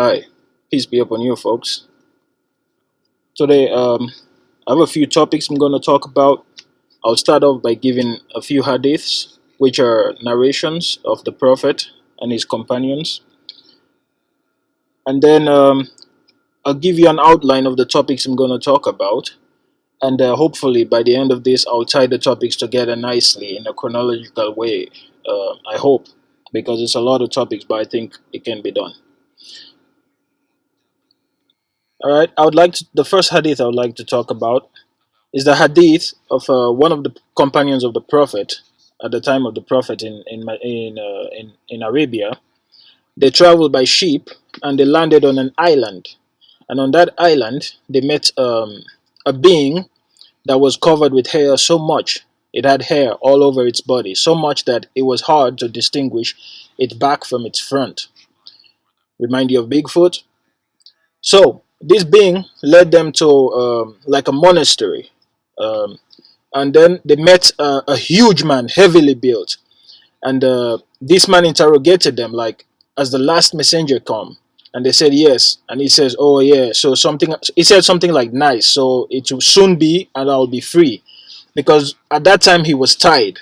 Hi, peace be upon you, folks. Today, I have a few topics I'm going to talk about. I'll start off by giving a few hadiths, which are narrations of the Prophet and his companions, and then I'll give you an outline of the topics I'm going to talk about, and hopefully by the end of this, I'll tie the topics together nicely in a chronological way. I hope, because it's a lot of topics, but I think it can be done. All right, the first hadith I would like to talk about is the hadith of one of the companions of the Prophet at the time of the Prophet in Arabia. They traveled by ship and they landed on an island. And on that island, they met a being that was covered with hair so much. It had hair all over its body, so much that it was hard to distinguish its back from its front. Remind you of Bigfoot? So, this being led them to like a monastery. Um, and then they met a huge man, heavily built, and this man interrogated them like, as the last messenger come? And they said yes. And he says, oh yeah, so something, he said something like, nice, so it will soon be and I'll be free, because at that time he was tied.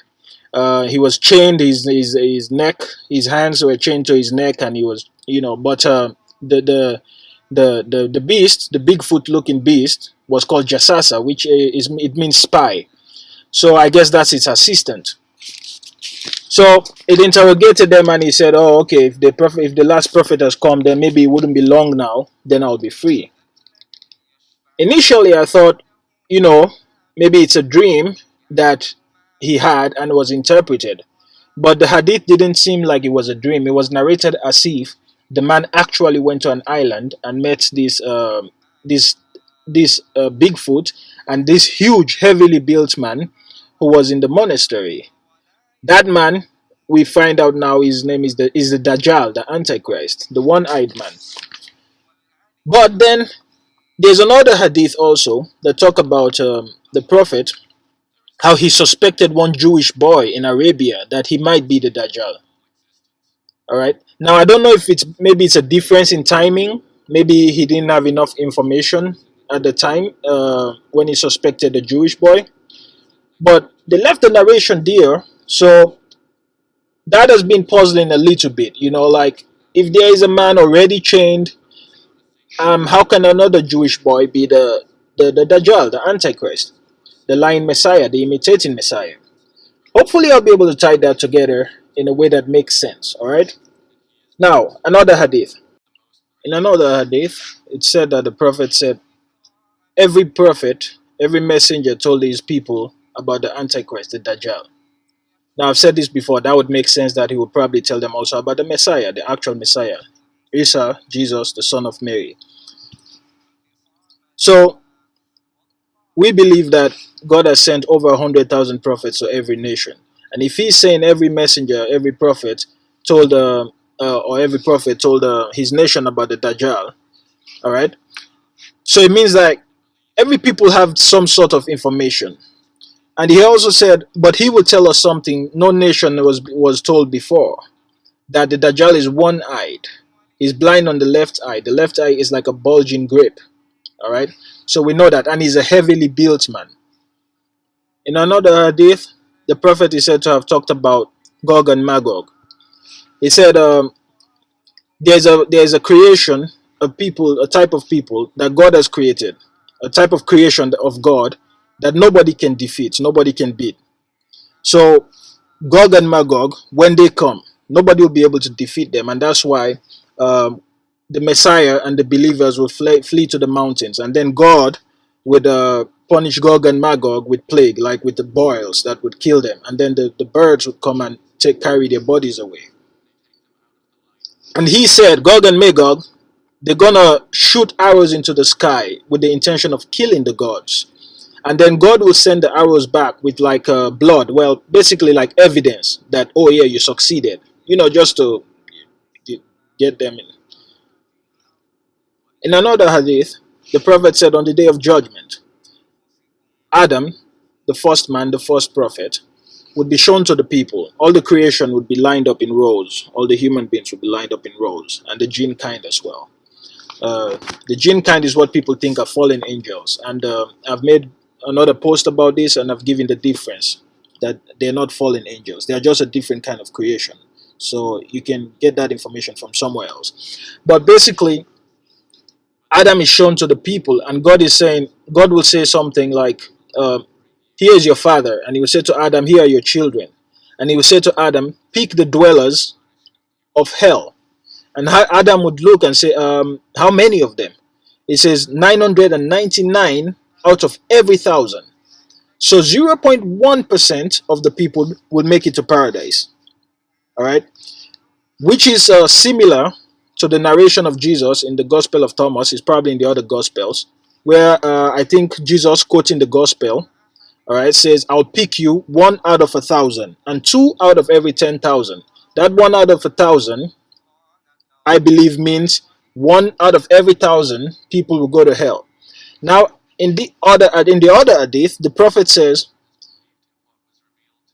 He was chained, his neck, his hands were chained to his neck, and he was, but the the the beast, the Bigfoot looking beast, was called Jasasa, which is, it means spy. So I guess that's its assistant. So it interrogated them, and he said, "Oh, okay. If the last prophet has come, then maybe it wouldn't be long now. Then I'll be free." Initially, I thought, you know, maybe it's a dream that he had and was interpreted. But the hadith didn't seem like it was a dream. It was narrated as if the man actually went to an island and met this Bigfoot and this huge, heavily built man who was in the monastery. That man, we find out now, his name is the Dajjal, the Antichrist, the one-eyed man. But then there's another hadith also that talk about the Prophet, how he suspected one Jewish boy in Arabia that he might be the Dajjal. All right. Now I don't know if it's a difference in timing. Maybe he didn't have enough information at the time when he suspected the Jewish boy. But they left the narration there, so that has been puzzling a little bit. Like, if there is a man already chained, how can another Jewish boy be the Dajjal, the Antichrist, the lying Messiah, the imitating Messiah? Hopefully, I'll be able to tie that together in a way that makes sense. All right. Now, another hadith. In another hadith, it said that the Prophet said, every prophet, every messenger told his people about the Antichrist, the Dajjal. Now, I've said this before, that would make sense that he would probably tell them also about the Messiah, the actual Messiah, Isa, Jesus, the son of Mary. So, we believe that God has sent over 100,000 prophets to every nation. And if he's saying every messenger, every prophet told, or every prophet told his nation about the Dajjal, all right? So it means that every people have some sort of information. And he also said, but he will tell us something no nation was told before, that the Dajjal is one-eyed. He's blind on the left eye. The left eye is like a bulging grape. All right? So we know that. And he's a heavily built man. In another hadith, the Prophet is said to have talked about Gog and Magog. He said there's a creation of people, a type of people that God has created, a type of creation of God that nobody can defeat, nobody can beat. So Gog and Magog, when they come, nobody will be able to defeat them, and that's why the Messiah and the believers will flee to the mountains, and then God would punish Gog and Magog with plague, like with the boils that would kill them, and then the birds would come and carry their bodies away. And he said, Gog and Magog, they're gonna shoot arrows into the sky with the intention of killing the gods. And then God will send the arrows back with like blood. Well, basically like evidence that, oh yeah, you succeeded. Just to get them in. In another hadith, the Prophet said on the day of judgment, Adam, the first man, the first prophet, would be shown to the people. All the creation would be lined up in rows. All the human beings would be lined up in rows. And the jinn kind as well. The jinn kind is what people think are fallen angels, and I've made another post about this, and I've given the difference that they're not fallen angels. They are just a different kind of creation. So you can get that information from somewhere else. But basically, Adam is shown to the people, and God will say something like, "Here is your father," and He will say to Adam, "Here are your children," and He will say to Adam, "Pick the dwellers of hell." And Adam would look and say, "How many of them?" It says 999 out of every 1,000. So 0.1% of the people will make it to paradise. All right, which is similar to the narration of Jesus in the Gospel of Thomas. Is probably in the other Gospels, where I think Jesus, quoting the Gospel, all right, says, "I'll pick you 1 out of 1,000 and 2 out of every 10,000." That 1 out of 1,000, I believe, means 1 out of every 1,000 people will go to hell. Now, in the other hadith, the Prophet says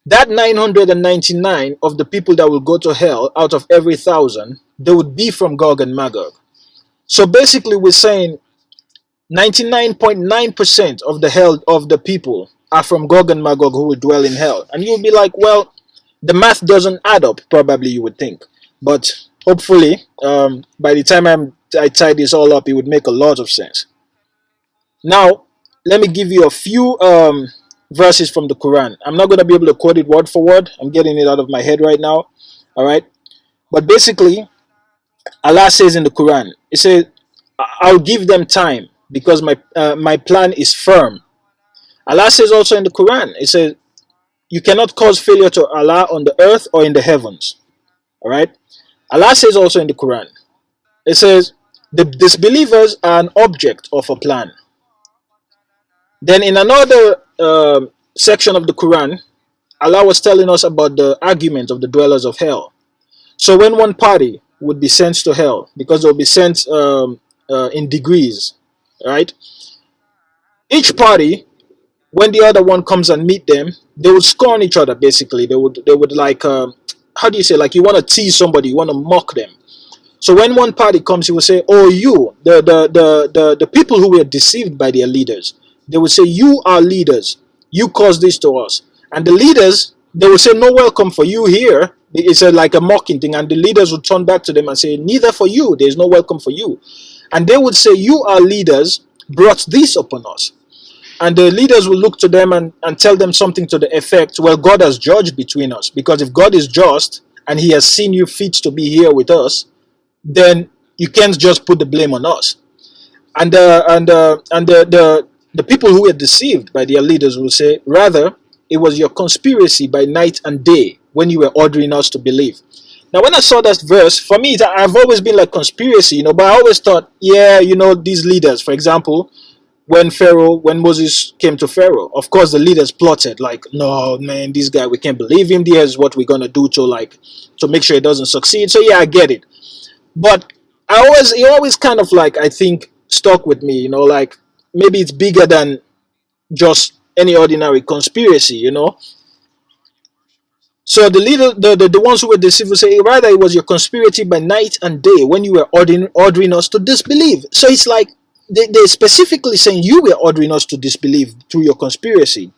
that 999 of the people that will go to hell out of every 1,000, they would be from Gog and Magog. So basically, we're saying 99.9% of the hell of the people are from Gog and Magog who will dwell in hell. And you'll be like, well, the math doesn't add up, probably you would think. But hopefully, by the time I tie this all up, it would make a lot of sense. Now, let me give you a few verses from the Quran. I'm not going to be able to quote it word for word. I'm getting it out of my head right now. All right. But basically, Allah says in the Quran, He says, "I'll give them time because my plan is firm." Allah says also in the Quran, He says, "You cannot cause failure to Allah on the earth or in the heavens." All right. Allah says also in the Quran, it says, "The disbelievers are an object of a plan." Then in another section of the Quran, Allah was telling us about the argument of the dwellers of hell. So when one party would be sent to hell, because they'll be sent in degrees, right? Each party, when the other one comes and meet them, they would scorn each other. Basically, they would like, how do you say, like you want to tease somebody, you want to mock them. So when one party comes, he will say, "Oh, you, the people who were deceived by their leaders," they will say, "You are leaders. You caused this to us." And the leaders, they will say, "No welcome for you here." It's like a mocking thing. And the leaders would turn back to them and say, "Neither for you. There is no welcome for you." And they would say, "You are leaders, brought this upon us." And the leaders will look to them and tell them something to the effect, "Well, God has judged between us. Because if God is just and He has seen you fit to be here with us, then you can't just put the blame on us." And the people who were deceived by their leaders will say, "Rather, it was your conspiracy by night and day when you were ordering us to believe." Now, when I saw that verse, for me, I've always been like conspiracy, but I always thought, yeah, these leaders, for example, when Moses came to Pharaoh, of course, the leaders plotted like, "No, man, this guy, we can't believe him. Here's what we're going to do to make sure it doesn't succeed." So yeah, I get it. But it always kind of like, I think, stuck with me, like maybe it's bigger than just any ordinary conspiracy. So the ones who were deceived will say, "Rather, it was your conspiracy by night and day when you were ordering us to disbelieve." So it's like they're specifically saying you were ordering us to disbelieve through your conspiracy.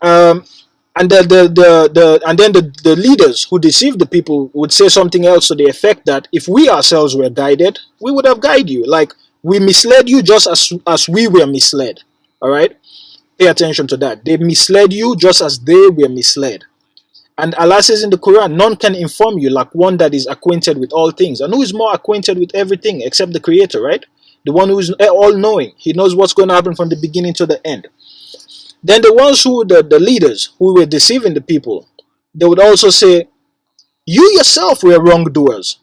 And then the leaders who deceived the people would say something else to the effect that if we ourselves were guided, we would have guided you. Like, we misled you just as we were misled. All right? Pay attention to that. They misled you just as they were misled. And Allah says in the Quran, "None can inform you like one that is acquainted with all things." And who is more acquainted with everything except the Creator, right? The one who is all-knowing. He knows what's going to happen from the beginning to the end. Then the ones the leaders who were deceiving the people, they would also say, "You yourself were wrongdoers.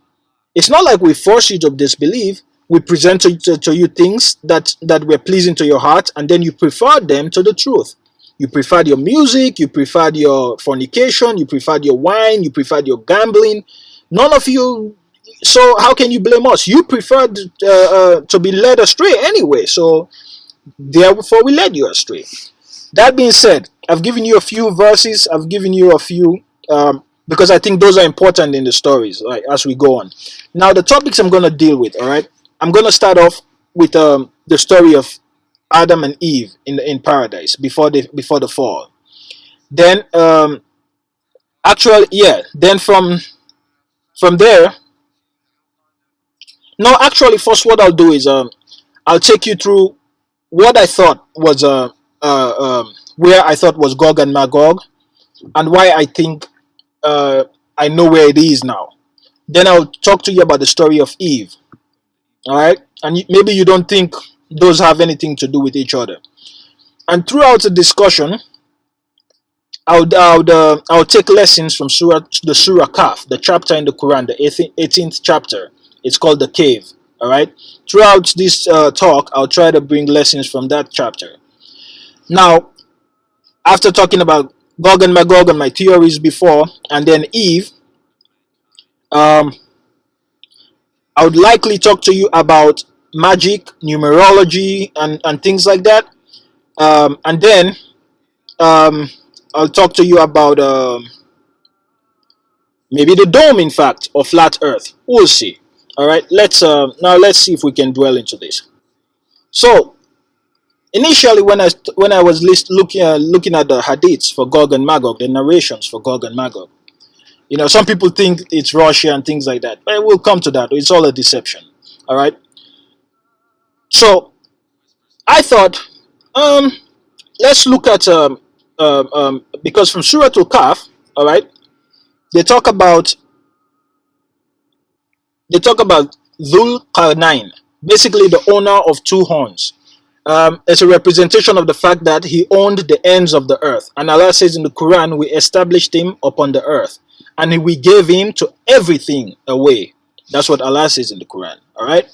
It's not like we force you to disbelieve. We present to you things that were pleasing to your heart, and then you preferred them to the truth. You preferred your music, you preferred your fornication, you preferred your wine, you preferred your gambling. None of you, so how can you blame us? You preferred to be led astray anyway, so therefore we led you astray." That being said, I've given you a few verses, I've given you a few, because I think those are important in the stories, right, as we go on. Now, the topics I'm going to deal with, all right? I'm gonna start off with the story of Adam and Eve in paradise before the fall. Then actually, yeah. Then from there, no, actually, first what I'll do is I'll take you through what I thought was where I thought was Gog and Magog, and why I think I know where it is now. Then I'll talk to you about the story of Eve. All right, and maybe you don't think those have anything to do with each other. And throughout the discussion, I'll take lessons from the Surah Kaf, the chapter in the Quran, the 18th chapter. It's called the cave. All right. Throughout this talk, I'll try to bring lessons from that chapter. Now, after talking about Gog and Magog and my theories before, and then Eve, um, I would likely talk to you about magic, numerology, and things like that. And then um, I'll talk to you about maybe the dome, in fact, or flat Earth. We'll see. All right. Let's see if we can dwell into this. So initially, when I was looking at the hadiths for Gog and Magog, the narrations for Gog and Magog, some people think it's Russia and things like that, but we'll come to that. It's all a deception. All right. So I thought, let's look at because from Surah Al-Kahf, all right, they talk about Dhul Qarnain, basically the owner of two horns. It's a representation of the fact that he owned the ends of the earth, and Allah says in the Quran, we established him upon the earth, and we gave him to everything away. That's what Allah says in the Quran. All right.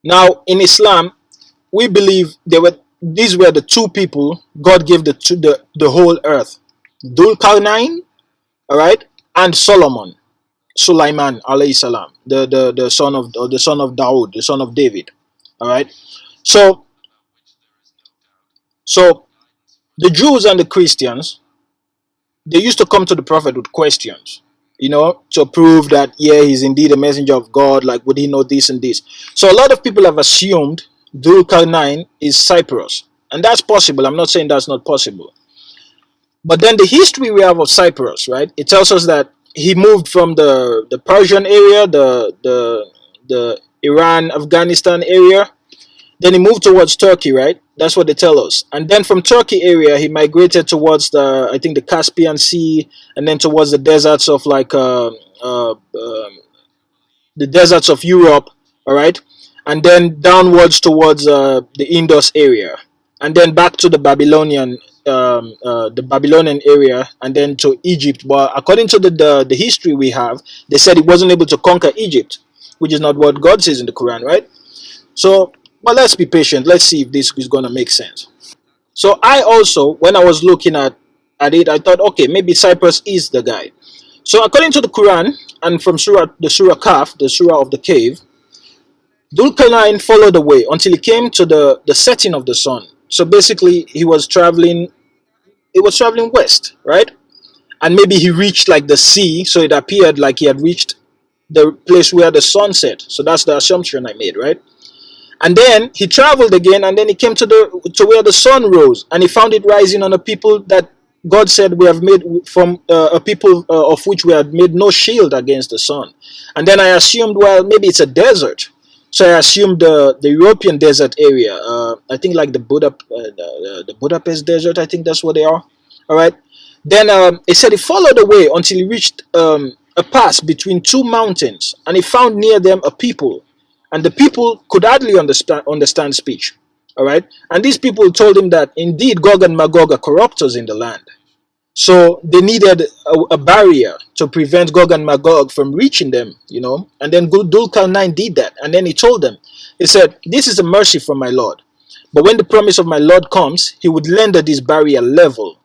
Now in Islam, we believe these were the two people God gave the whole earth: Dhul Qarnain, all right, and Sulaiman alayhi salam, the son of Dawood, the son of David. All right. So so the Jews and the Christians, they used to come to the prophet with questions, to prove that yeah, he's indeed a messenger of God. Like, would he know this and this? So a lot of people have assumed Dhul Qarnain is Cyprus, and that's possible. I'm not saying that's not possible. But then the history we have of Cyprus, right? It tells us that he moved from the Persian area, the Iran, Afghanistan area. Then he moved towards Turkey, right? That's what they tell us. And then from Turkey area, he migrated towards I think the Caspian Sea, and then towards the deserts of the deserts of Europe, all right? And then downwards towards the Indus area, and then back to the Babylonian area, and then to Egypt. But according to the history we have, they said he wasn't able to conquer Egypt, which is not what God says in the Quran, right? So, but let's be patient. Let's see if this is going to make sense. So I also, when I was looking at it, I thought, okay, maybe Cyprus is the guy. So according to the Quran, and from the Surah Kaf, the Surah of the cave, Dhul-Qarnain followed the way until he came to the setting of the sun. So basically, he was traveling west, right? And maybe he reached like the sea, so it appeared like he had reached the place where the sun set. So that's the assumption I made, right? And then he traveled again, and then he came to where the sun rose, and he found it rising on a people that God said we have made from a people of which we had made no shield against the sun. And then I assumed, well, maybe it's a desert. So I assumed the European desert area. I think like the Budapest desert. I think that's what they are. All right. Then he said he followed the way until he reached a pass between two mountains, and he found near them a people, and the people could hardly understand speech. All right. And these people told him that indeed Gog and Magog are corruptors in the land. So they needed a barrier to prevent Gog and Magog from reaching them, And then Dhul-Qarnain did that. And then he told them, he said, this is a mercy from my Lord. But when the promise of my Lord comes, he would render this barrier level.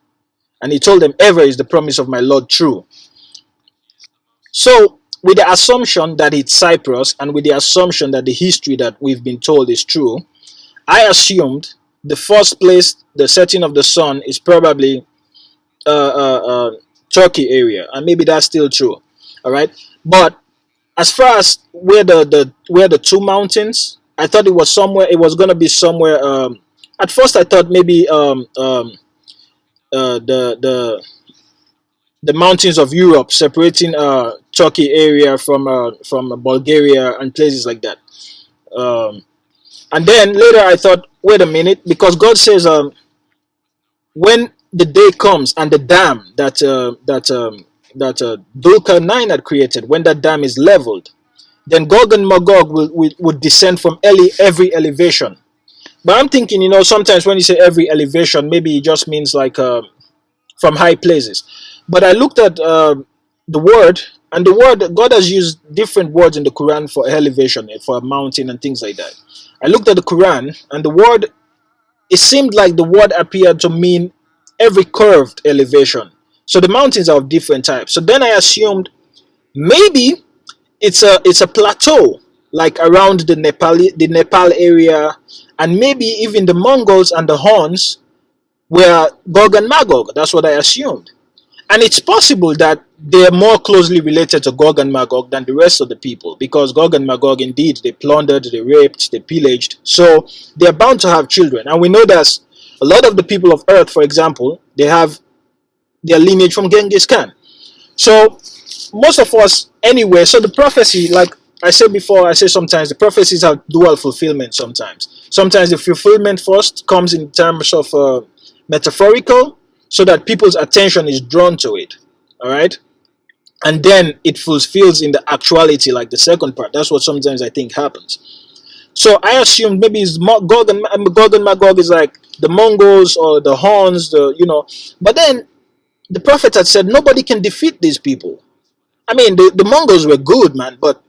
And he told them, ever is the promise of my Lord true. So with the assumption that it's Cyprus, and with the assumption that the history that we've been told is true, I assumed the first place, the setting of the sun, is probably Turkey area, and maybe that's still true. All right, but as far as where the two mountains, I thought it was somewhere. It was gonna be somewhere. At first, I thought maybe the the mountains of Europe, separating Turkey area from Bulgaria and places like that. Um, and then later, I thought, wait a minute, because God says, when the day comes and the dam that Dulka 9 had created, when that dam is leveled, then Gog and Magog would descend from every elevation. But I'm thinking, sometimes when you say every elevation, maybe it just means like from high places. But I looked at the word, and the word, God has used different words in the Quran for elevation, for a mountain and things like that. I looked at the Quran, and the word, it seemed like the word appeared to mean every curved elevation. So the mountains are of different types. So then I assumed maybe it's a plateau, like around the Nepal area, and maybe even the Mongols and the Huns were Gog and Magog. That's what I assumed. And it's possible that they're more closely related to Gog and Magog than the rest of the people, because Gog and Magog, indeed, they plundered, they raped, they pillaged. So they're bound to have children. And we know that a lot of the people of Earth, for example, they have their lineage from Genghis Khan. So most of us, anyway, so the prophecy, like I said before, I say sometimes the prophecies have dual fulfillment sometimes. Sometimes the fulfillment first comes in terms of metaphorical, so that people's attention is drawn to it. All right. And then it fulfills in the actuality, like the second part. That's what sometimes I think happens. So I assumed maybe it's Gog and Magog is like the Mongols or the Huns, But then the prophet had said nobody can defeat these people. I mean, the Mongols were good, man, but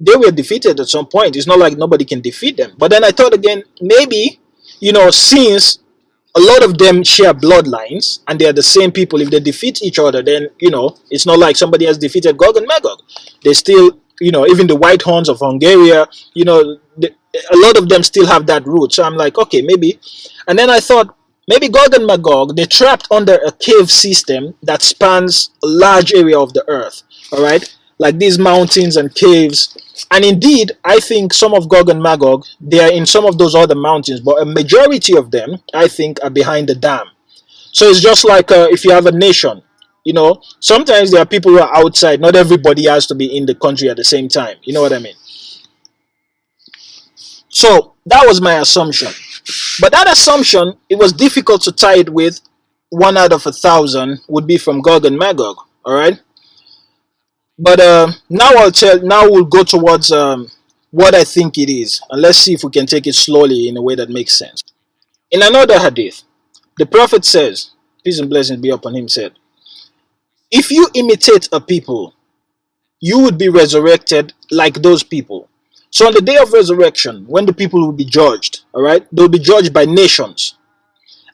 they were defeated at some point. It's not like nobody can defeat them. But then I thought again, maybe, since a lot of them share bloodlines and they are the same people, if they defeat each other, then, it's not like somebody has defeated Gog and Magog. They still, even the White Huns of Hungary, a lot of them still have that root. So I'm like, okay, maybe. And then I thought, maybe Gog and Magog, they're trapped under a cave system that spans a large area of the earth. All right, like these mountains and caves. And indeed, I think some of Gog and Magog, they are in some of those other mountains, but a majority of them, I think, are behind the dam. So it's just like if you have a nation, sometimes there are people who are outside. Not everybody has to be in the country at the same time. You know what I mean? So that was my assumption. But that assumption, it was difficult to tie it with 1 out of 1,000 would be from Gog and Magog. All right. But now we'll go towards what I think it is, and let's see if we can take it slowly in a way that makes sense. In another hadith, the Prophet says, peace and blessings be upon him, said, if you imitate a people, you would be resurrected like those people. So on the day of resurrection, when the people will be judged, all right, they'll be judged by nations.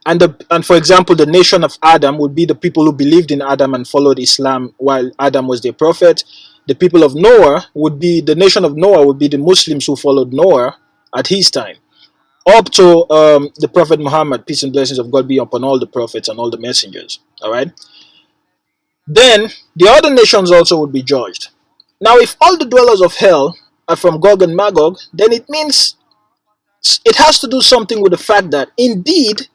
And for example, the nation of Adam would be the people who believed in Adam and followed Islam while Adam was their prophet. The people of Noah the nation of Noah would be the Muslims who followed Noah at his time, up to the Prophet Muhammad, peace and blessings of God be upon all the prophets and all the messengers. All right. Then the other nations also would be judged. Now, if all the dwellers of hell are from Gog and Magog, then it means it has to do something with the fact that indeed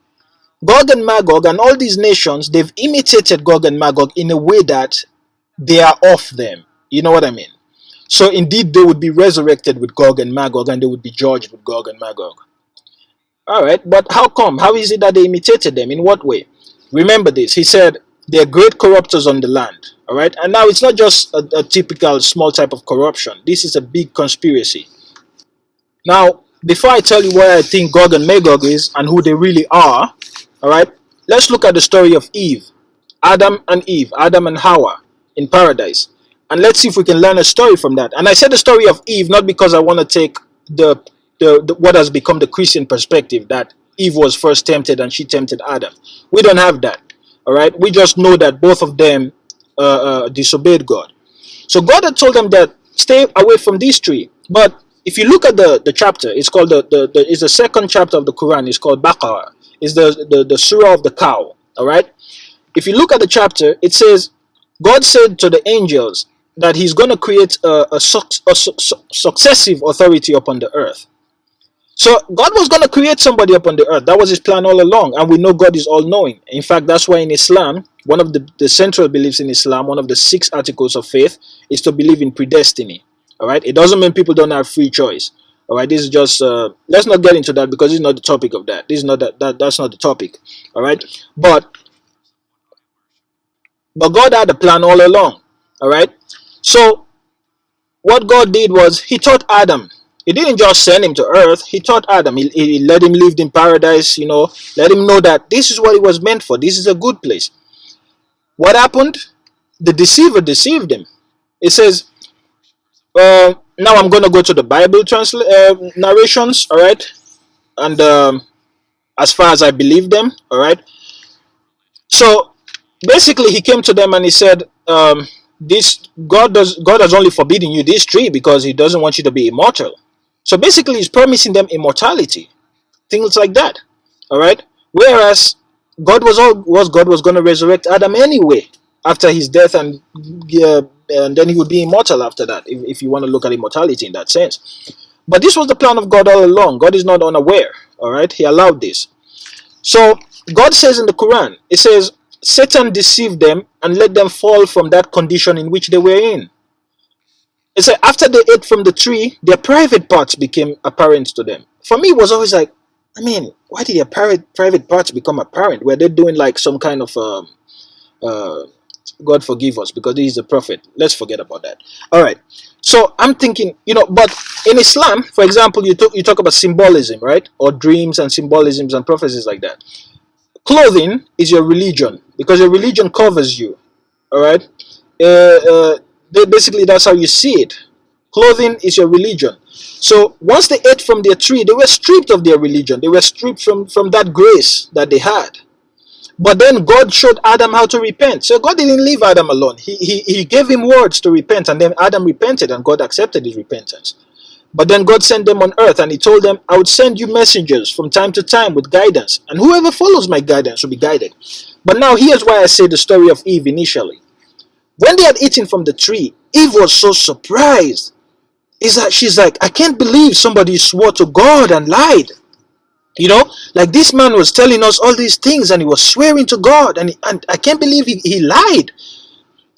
Gog and Magog and all these nations, they've imitated Gog and Magog in a way that they are of them. You know what I mean? So indeed, they would be resurrected with Gog and Magog, and they would be judged with Gog and Magog. All right, but how come? How is it that they imitated them? In what way? Remember this. He said, they're great corruptors on the land. All right, and now it's not just a typical small type of corruption. This is a big conspiracy. Now, before I tell you what I think Gog and Magog is and who they really are, all right, let's look at the story of Eve, Adam and Hawa in paradise. And let's see if we can learn a story from that. And I said the story of Eve not because I want to take the what has become the Christian perspective, that Eve was first tempted and she tempted Adam. We don't have that. All right, we just know that both of them disobeyed God. So God had told them that stay away from this tree. But if you look at the chapter, it's called it's the second chapter of the Quran. It's called Baqarah. It's the surah of the cow. All right. If you look at the chapter, it says God said to the angels, that he's going to create a successive authority upon the earth. So God was going to create somebody upon the earth. That was his plan all along. And we know God is all-knowing. In fact, that's why in Islam, one of the central beliefs in Islam, one of the 6 articles of faith, is to believe in predestiny. All right? It doesn't mean people don't have free choice. All right? This is just, let's not get into that because this is not the topic of that. This is not that's not the topic. All right? But God had a plan all along. All right? So what God did was he taught Adam. He didn't just send him to earth. He taught Adam. He let him live in paradise, let him know that this is what he was meant for. This is a good place. What happened? The deceiver deceived him. It says, now I'm going to go to the Bible narrations, all right? And as far as I believe them, all right? So basically he came to them and he said, God has only forbidden you this tree because he doesn't want you to be immortal. So basically he's promising them immortality, things like that. All right. Whereas God was going to resurrect Adam anyway after his death, and then he would be immortal after that, if you want to look at immortality in that sense. But this was the plan of God all along. God is not unaware. All right. He allowed this. So God says in the Quran, it says, Satan deceived them and let them fall from that condition in which they were in. It said after they ate from the tree, their private parts became apparent to them. For me, it was always like, why did their private parts become apparent? Were they doing like some kind of, God forgive us because he is a prophet. Let's forget about that. All right. So I'm thinking, but in Islam, for example, you talk about symbolism, right? Or dreams and symbolisms and prophecies like that. Clothing is your religion because your religion covers you. All right. Basically, that's how you see it. Clothing is your religion. So once they ate from their tree, they were stripped of their religion. They were stripped from that grace that they had. But then God showed Adam how to repent. So God didn't leave Adam alone. He gave him words to repent, and then Adam repented, and God accepted his repentance. But then God sent them on earth, and he told them, I would send you messengers from time to time with guidance, and whoever follows my guidance will be guided. But now here's why I say the story of Eve initially. When they had eaten from the tree, Eve was so surprised. She's like, I can't believe somebody swore to God and lied. Like this man was telling us all these things and he was swearing to God, and I can't believe he lied.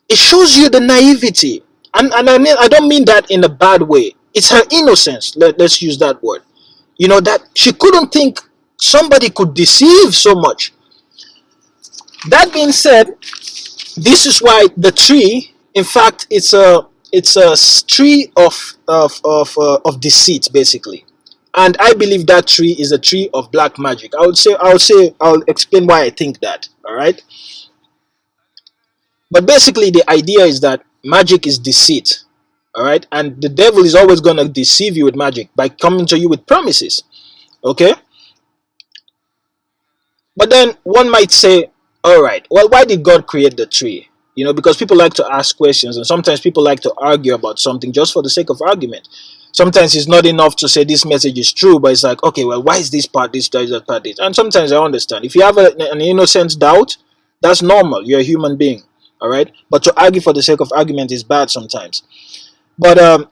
It shows you the naivety. And I don't mean that in a bad way. It's her innocence. Let's use that word. That she couldn't think somebody could deceive so much. That being said, this is why the tree, in fact, it's a tree of deceit, basically, and I believe that tree is a tree of black magic. I'll explain why I think that. All right, but basically the idea is that magic is deceit. All right, and the devil is always going to deceive you with magic by coming to you with promises. Okay, but then one might say, all right, well, why did God create the tree? Because people like to ask questions, and sometimes people like to argue about something just for the sake of argument. Sometimes it's not enough to say this message is true, but it's like, okay, well, why is this part this, that part this? And sometimes I understand. If you have an innocent doubt, that's normal. You're a human being, all right? But to argue for the sake of argument is bad sometimes. But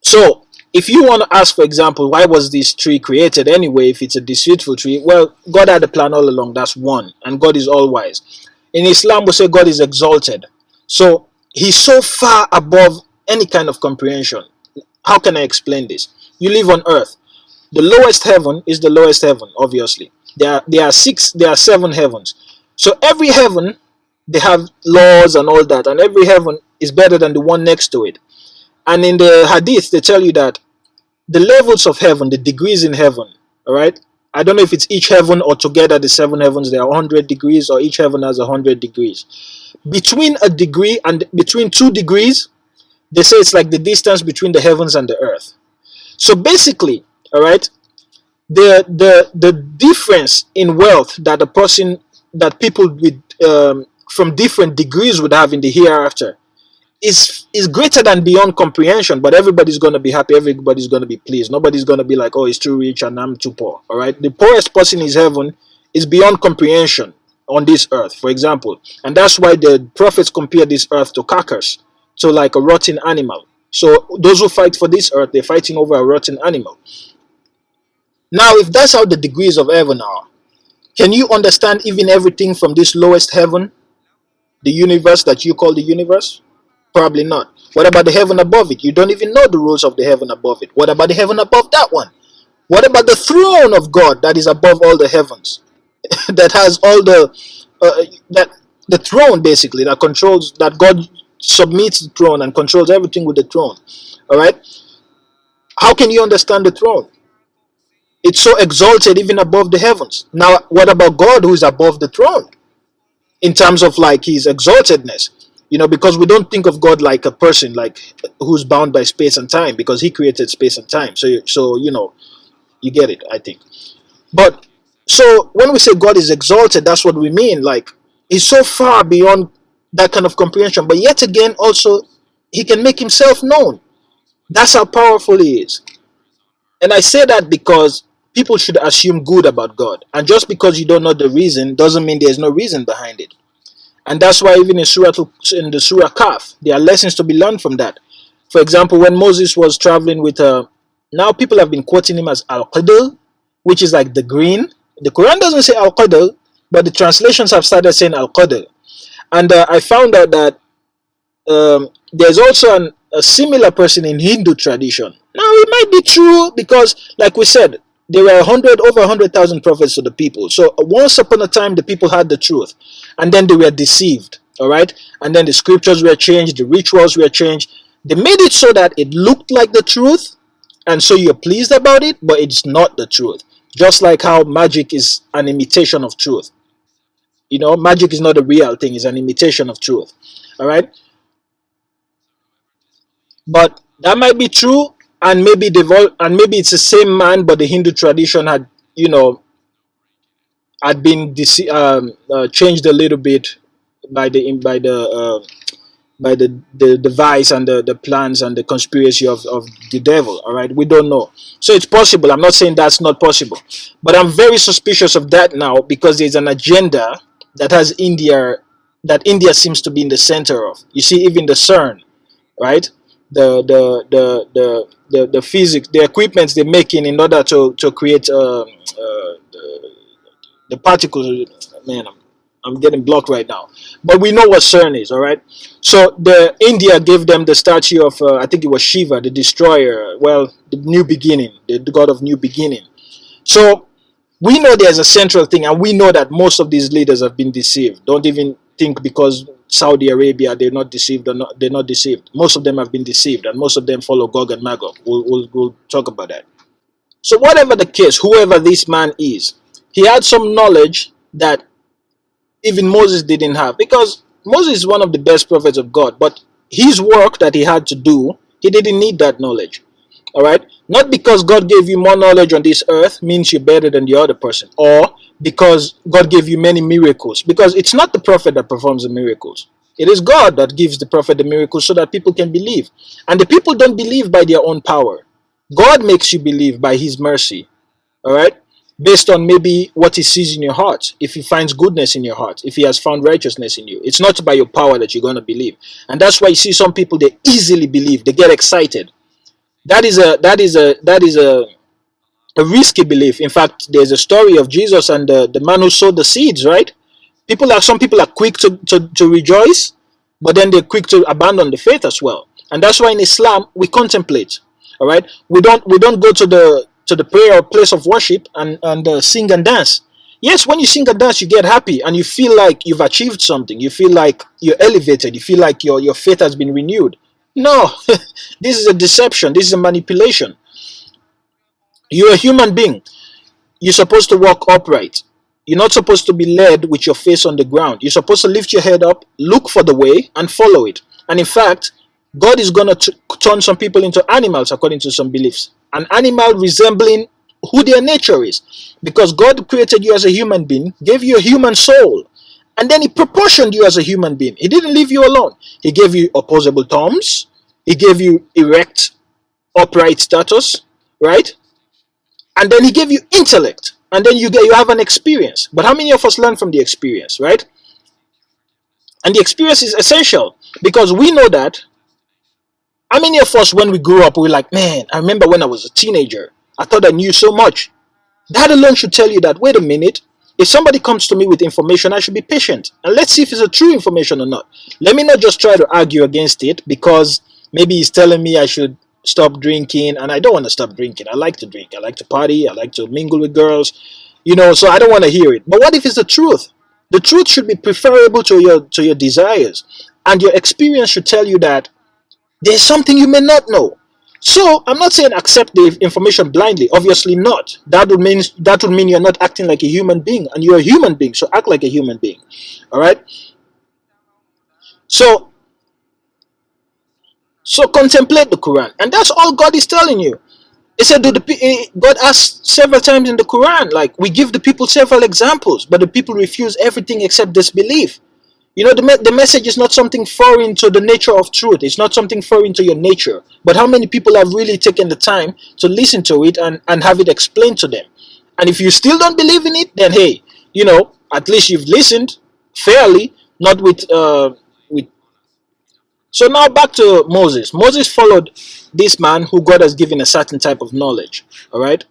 so if you want to ask, for example, why was this tree created anyway if it's a deceitful tree? Well, God had a plan all along. That's one. And God is all wise. In Islam, we say God is exalted. So he's so far above any kind of comprehension. How can I explain this? You live on earth. The lowest heaven is the lowest heaven, obviously. There are 7 heavens. So every heaven, they have laws and all that. And every heaven is better than the one next to it. And in the Hadith, they tell you that the levels of heaven, the degrees in heaven, all right? I don't know if it's each heaven or together the 7 heavens, there are 100 degrees, or each heaven has 100 degrees. Between a degree and between 2 degrees, they say it's like the distance between the heavens and the earth. So basically, all right, the difference in wealth that people with from different degrees would have in the hereafter is greater than beyond comprehension. But everybody's going to be happy, everybody's going to be pleased. Nobody's going to be like, oh, he's too rich and I'm too poor. All right, the poorest person in heaven is beyond comprehension on this earth, for example. And that's why the prophets compare this earth to carcass. to like a rotten animal. So those who fight for this earth, they're fighting over a rotten animal. Now, if that's how the degrees of heaven are, can you understand even everything from this lowest heaven, the universe that you call the universe? Probably not. What about the heaven above it? You don't even know the rules of the heaven above it. What about the heaven above that one? What about the throne of God that is above all the heavens? That has all that the throne basically that controls, that God submits the throne and controls everything with the throne. All right? How can you understand the throne? It's so exalted even above the heavens. Now, what about God who is above the throne in terms of like his exaltedness? Because we don't think of God like a person, like who's bound by space and time, because he created space and time. So you get it, I think. But so when we say God is exalted, that's what we mean. Like he's so far beyond that kind of comprehension. But yet again, also he can make himself known. That's how powerful he is. And I say that because people should assume good about God. And just because you don't know the reason doesn't mean there's no reason behind it. And that's why even in the Surah Kaf, there are lessons to be learned from that. For example, when Moses was traveling with, now people have been quoting him as Al-Qadr, which is like the green. The Quran doesn't say Al-Qadr, but the translations have started saying Al-Qadr. And I found out that there's also a similar person in Hindu tradition. Now, it might be true because, like we said, there were over 100,000 prophets to the people. So once upon a time, the people had the truth, and then they were deceived. All right, and then the scriptures were changed, the rituals were changed. They made it so that it looked like the truth, and so you're pleased about it, but it's not the truth. Just like how magic is an imitation of truth. Magic is not a real thing; it's an imitation of truth. All right. But that might be true, and maybe maybe it's the same man, but the Hindu tradition had been changed a little bit by the device and the plans and the conspiracy of the devil. All right, we don't know, so it's possible. I'm not saying that's not possible, but I'm very suspicious of that now because there's an agenda that India seems to be in the center of. You see, even the CERN, right? The physics, the equipments they're making in order to create the particles. Man, I'm getting blocked right now. But we know what CERN is, all right? So the India gave them the statue of I think it was Shiva, the destroyer. Well, the new beginning, the god of new beginning. So we know there's a central thing, and we know that most of these leaders have been deceived. Don't even think because Saudi Arabia they're not deceived or not. They're not deceived. Most of them have been deceived, and most of them follow Gog and Magog. We'll talk about that. So whatever the case, whoever this man is, he had some knowledge that even Moses didn't have, because Moses is one of the best prophets of God, but his work that he had to do, he didn't need that knowledge. All right, not because God gave you more knowledge on this earth means you're better than the other person, or because God gave you many miracles, because it's not the prophet that performs the miracles. It is God that gives the prophet the miracles so that people can believe, and the people don't believe by their own power. God makes you believe by his mercy. All right, based on maybe what he sees in your heart, if he finds goodness in your heart, if he has found righteousness in you. It's not by your power that you're going to believe. And that's why you see some people, they easily believe, they get excited. That is a risky belief. In fact, there's a story of Jesus and the man who sowed the seeds, right? Some people are quick to rejoice, but then they're quick to abandon the faith as well. And that's why in Islam we contemplate. All right, we don't go to the prayer or place of worship and sing and dance. Yes, when you sing and dance, you get happy and you feel like you've achieved something. You feel like you're elevated. You feel like your faith has been renewed. No, this is a deception. This is a manipulation. You're a human being. You're supposed to walk upright. You're not supposed to be led with your face on the ground. You're supposed to lift your head up, look for the way, and follow it. And in fact, God is going to turn some people into animals according to some beliefs. An animal resembling who their nature is. Because God created you as a human being, gave you a human soul, and then he proportioned you as a human being. He didn't leave you alone. He gave you opposable thumbs. He gave you erect, upright status, right? And then he gave you intellect. And then you have an experience. But how many of us learn from the experience, right? And the experience is essential because we know that How many of us, when we grew up, we were like, man, I remember when I was a teenager, I thought I knew so much. That alone should tell you that, wait a minute, if somebody comes to me with information, I should be patient. And let's see if it's a true information or not. Let me not just try to argue against it because maybe he's telling me I should stop drinking, and I don't want to stop drinking. I like to drink. I like to party. I like to mingle with girls. So I don't want to hear it. But what if it's the truth? The truth should be preferable to your desires. And your experience should tell you that there's something you may not know. So I'm not saying accept the information blindly. Obviously not. That would mean you're not acting like a human being, and you're a human being. So act like a human being. All right. So contemplate the Quran, and that's all God is telling you. He said, God asked several times in the Quran, like we give the people several examples, but the people refuse everything except disbelief. The message is not something foreign to the nature of truth. It's not something foreign to your nature. But how many people have really taken the time to listen to it and have it explained to them? And if you still don't believe in it, then hey, at least you've listened fairly, not with. So now back to Moses. Moses followed this man who God has given a certain type of knowledge. All right,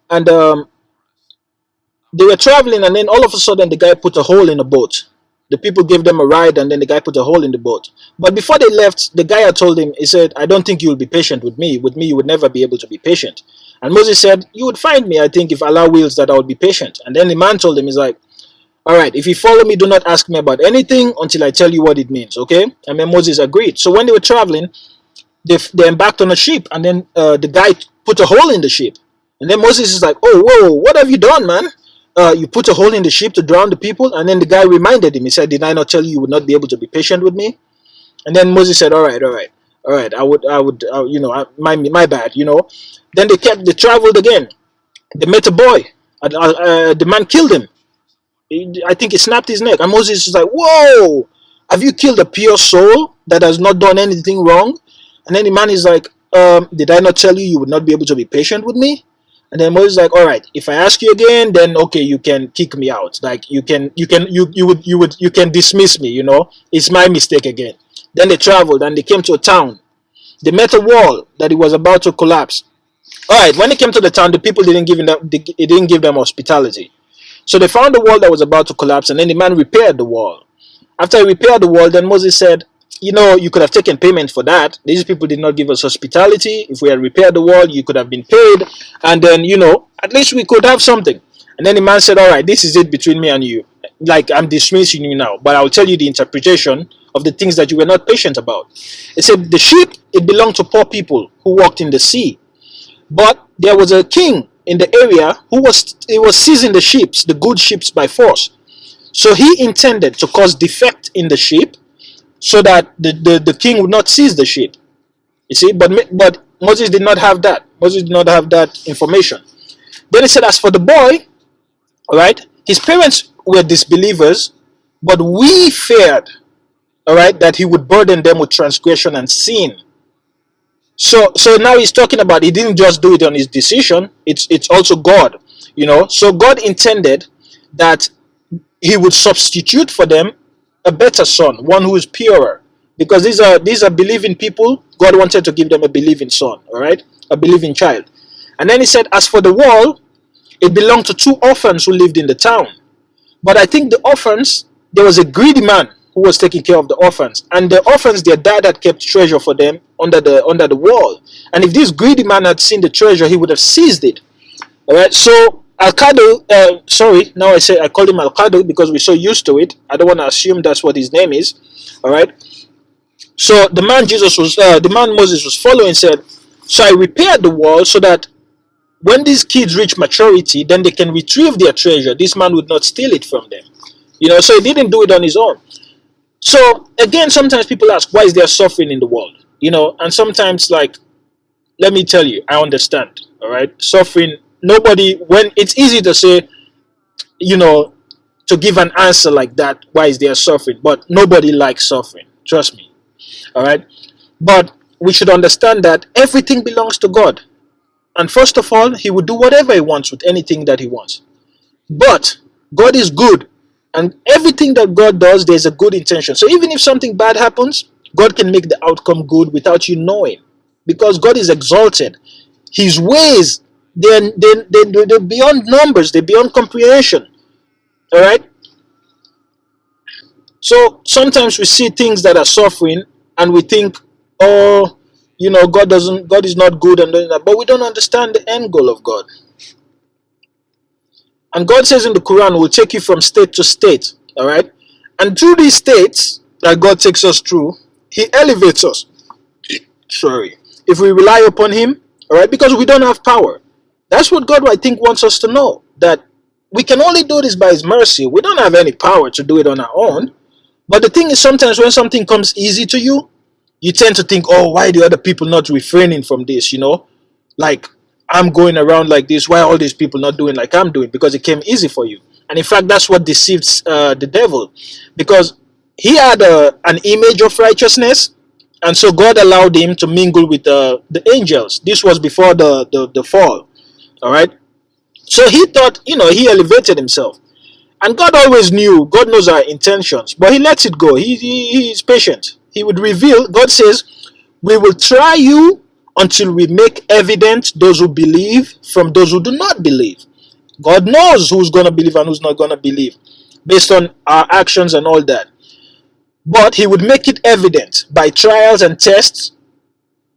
and they were traveling, and then all of a sudden the guy put a hole in the boat. The people gave them a ride, and then the guy put a hole in the boat. But before they left, the guy had told him, he said, I don't think you will be patient with me. With me, you would never be able to be patient. And Moses said, you would find me, I think, if Allah wills that I would be patient. And then the man told him, he's like, all right, if you follow me, do not ask me about anything until I tell you what it means, okay? And then Moses agreed. So when they were traveling, they embarked on a ship, and then the guy put a hole in the ship. And then Moses is like, oh, whoa, what have you done, man? You put a hole in the ship to drown the people. And then the guy reminded him. He said, did I not tell you you would not be able to be patient with me? And then Moses said, all right, my bad, Then they traveled again. They met a boy. The man killed him. I think he snapped his neck. And Moses is like, whoa, have you killed a pure soul that has not done anything wrong? And then the man is like, did I not tell you you would not be able to be patient with me? And then Moses is like, all right, if I ask you again, then okay, you can kick me out. Like you can dismiss me, It's my mistake again. Then they traveled and they came to a town. They met a wall that it was about to collapse. All right, when they came to the town, the people didn't give them hospitality. So they found a wall that was about to collapse, and then the man repaired the wall. After he repaired the wall, then Moses said, you could have taken payment for that. These people did not give us hospitality. If we had repaired the wall, you could have been paid. And then, at least we could have something. And then the man said, all right, this is it between me and you. Like, I'm dismissing you now, but I'll tell you the interpretation of the things that you were not patient about. It said the ship, it belonged to poor people who walked in the sea. But there was a king in the area who was seizing the ships, the good ships, by force. So he intended to cause defect in the ship, so that the king would not seize the ship. You see, but Moses did not have that. Moses did not have that information. Then he said, as for the boy, all right, his parents were disbelievers, but we feared, all right, that he would burden them with transgression and sin. So now he's talking about he didn't just do it on his decision. It's also God, So God intended that he would substitute for them a better son, one who is purer, because these are believing people. God wanted to give them a believing son, all right, a believing child. And then he said, as for the wall, it belonged to two orphans who lived in the town. But I think the orphans, there was a greedy man who was taking care of the orphans, and the orphans, their dad had kept treasure for them under the wall. And if this greedy man had seen the treasure, he would have seized it. All right, so Al-Qadr, I call him Al-Qadr because we're so used to it. I don't want to assume that's what his name is. All right. So the man Moses was following said, so I repaired the wall so that when these kids reach maturity, then they can retrieve their treasure. This man would not steal it from them. So he didn't do it on his own. So again, sometimes people ask, why is there suffering in the world? And sometimes, like, let me tell you, I understand. All right. Suffering. When it's easy to say, to give an answer like that, why is there suffering? But nobody likes suffering. Trust me. All right. But we should understand that everything belongs to God. And first of all, he will do whatever he wants with anything that he wants. But God is good. And everything that God does, there's a good intention. So even if something bad happens, God can make the outcome good without you knowing, because God is exalted. His ways, they're beyond numbers, they're beyond comprehension. All right. So sometimes we see things that are suffering, and we think, oh, God is not good, and that, but we don't understand the end goal of God. And God says in the Quran, will take you from state to state. All right. And through these states that God takes us through, He elevates us. Sorry. If we rely upon Him, all right, because we don't have power. That's what God, I think, wants us to know, that we can only do this by His mercy. We don't have any power to do it on our own. But the thing is, sometimes when something comes easy to you, you tend to think, oh, why the other people not refraining from this, Like, I'm going around like this, why are all these people not doing like I'm doing? Because it came easy for you. And in fact, that's what deceives the devil. Because he had an image of righteousness, and so God allowed him to mingle with the angels. This was before the fall, all right? So he thought, he elevated himself. And God always knew, God knows our intentions, but He lets it go. He is patient. He would reveal, God says, we will try you until we make evident those who believe from those who do not believe. God knows who's going to believe and who's not going to believe based on our actions and all that. But He would make it evident by trials and tests,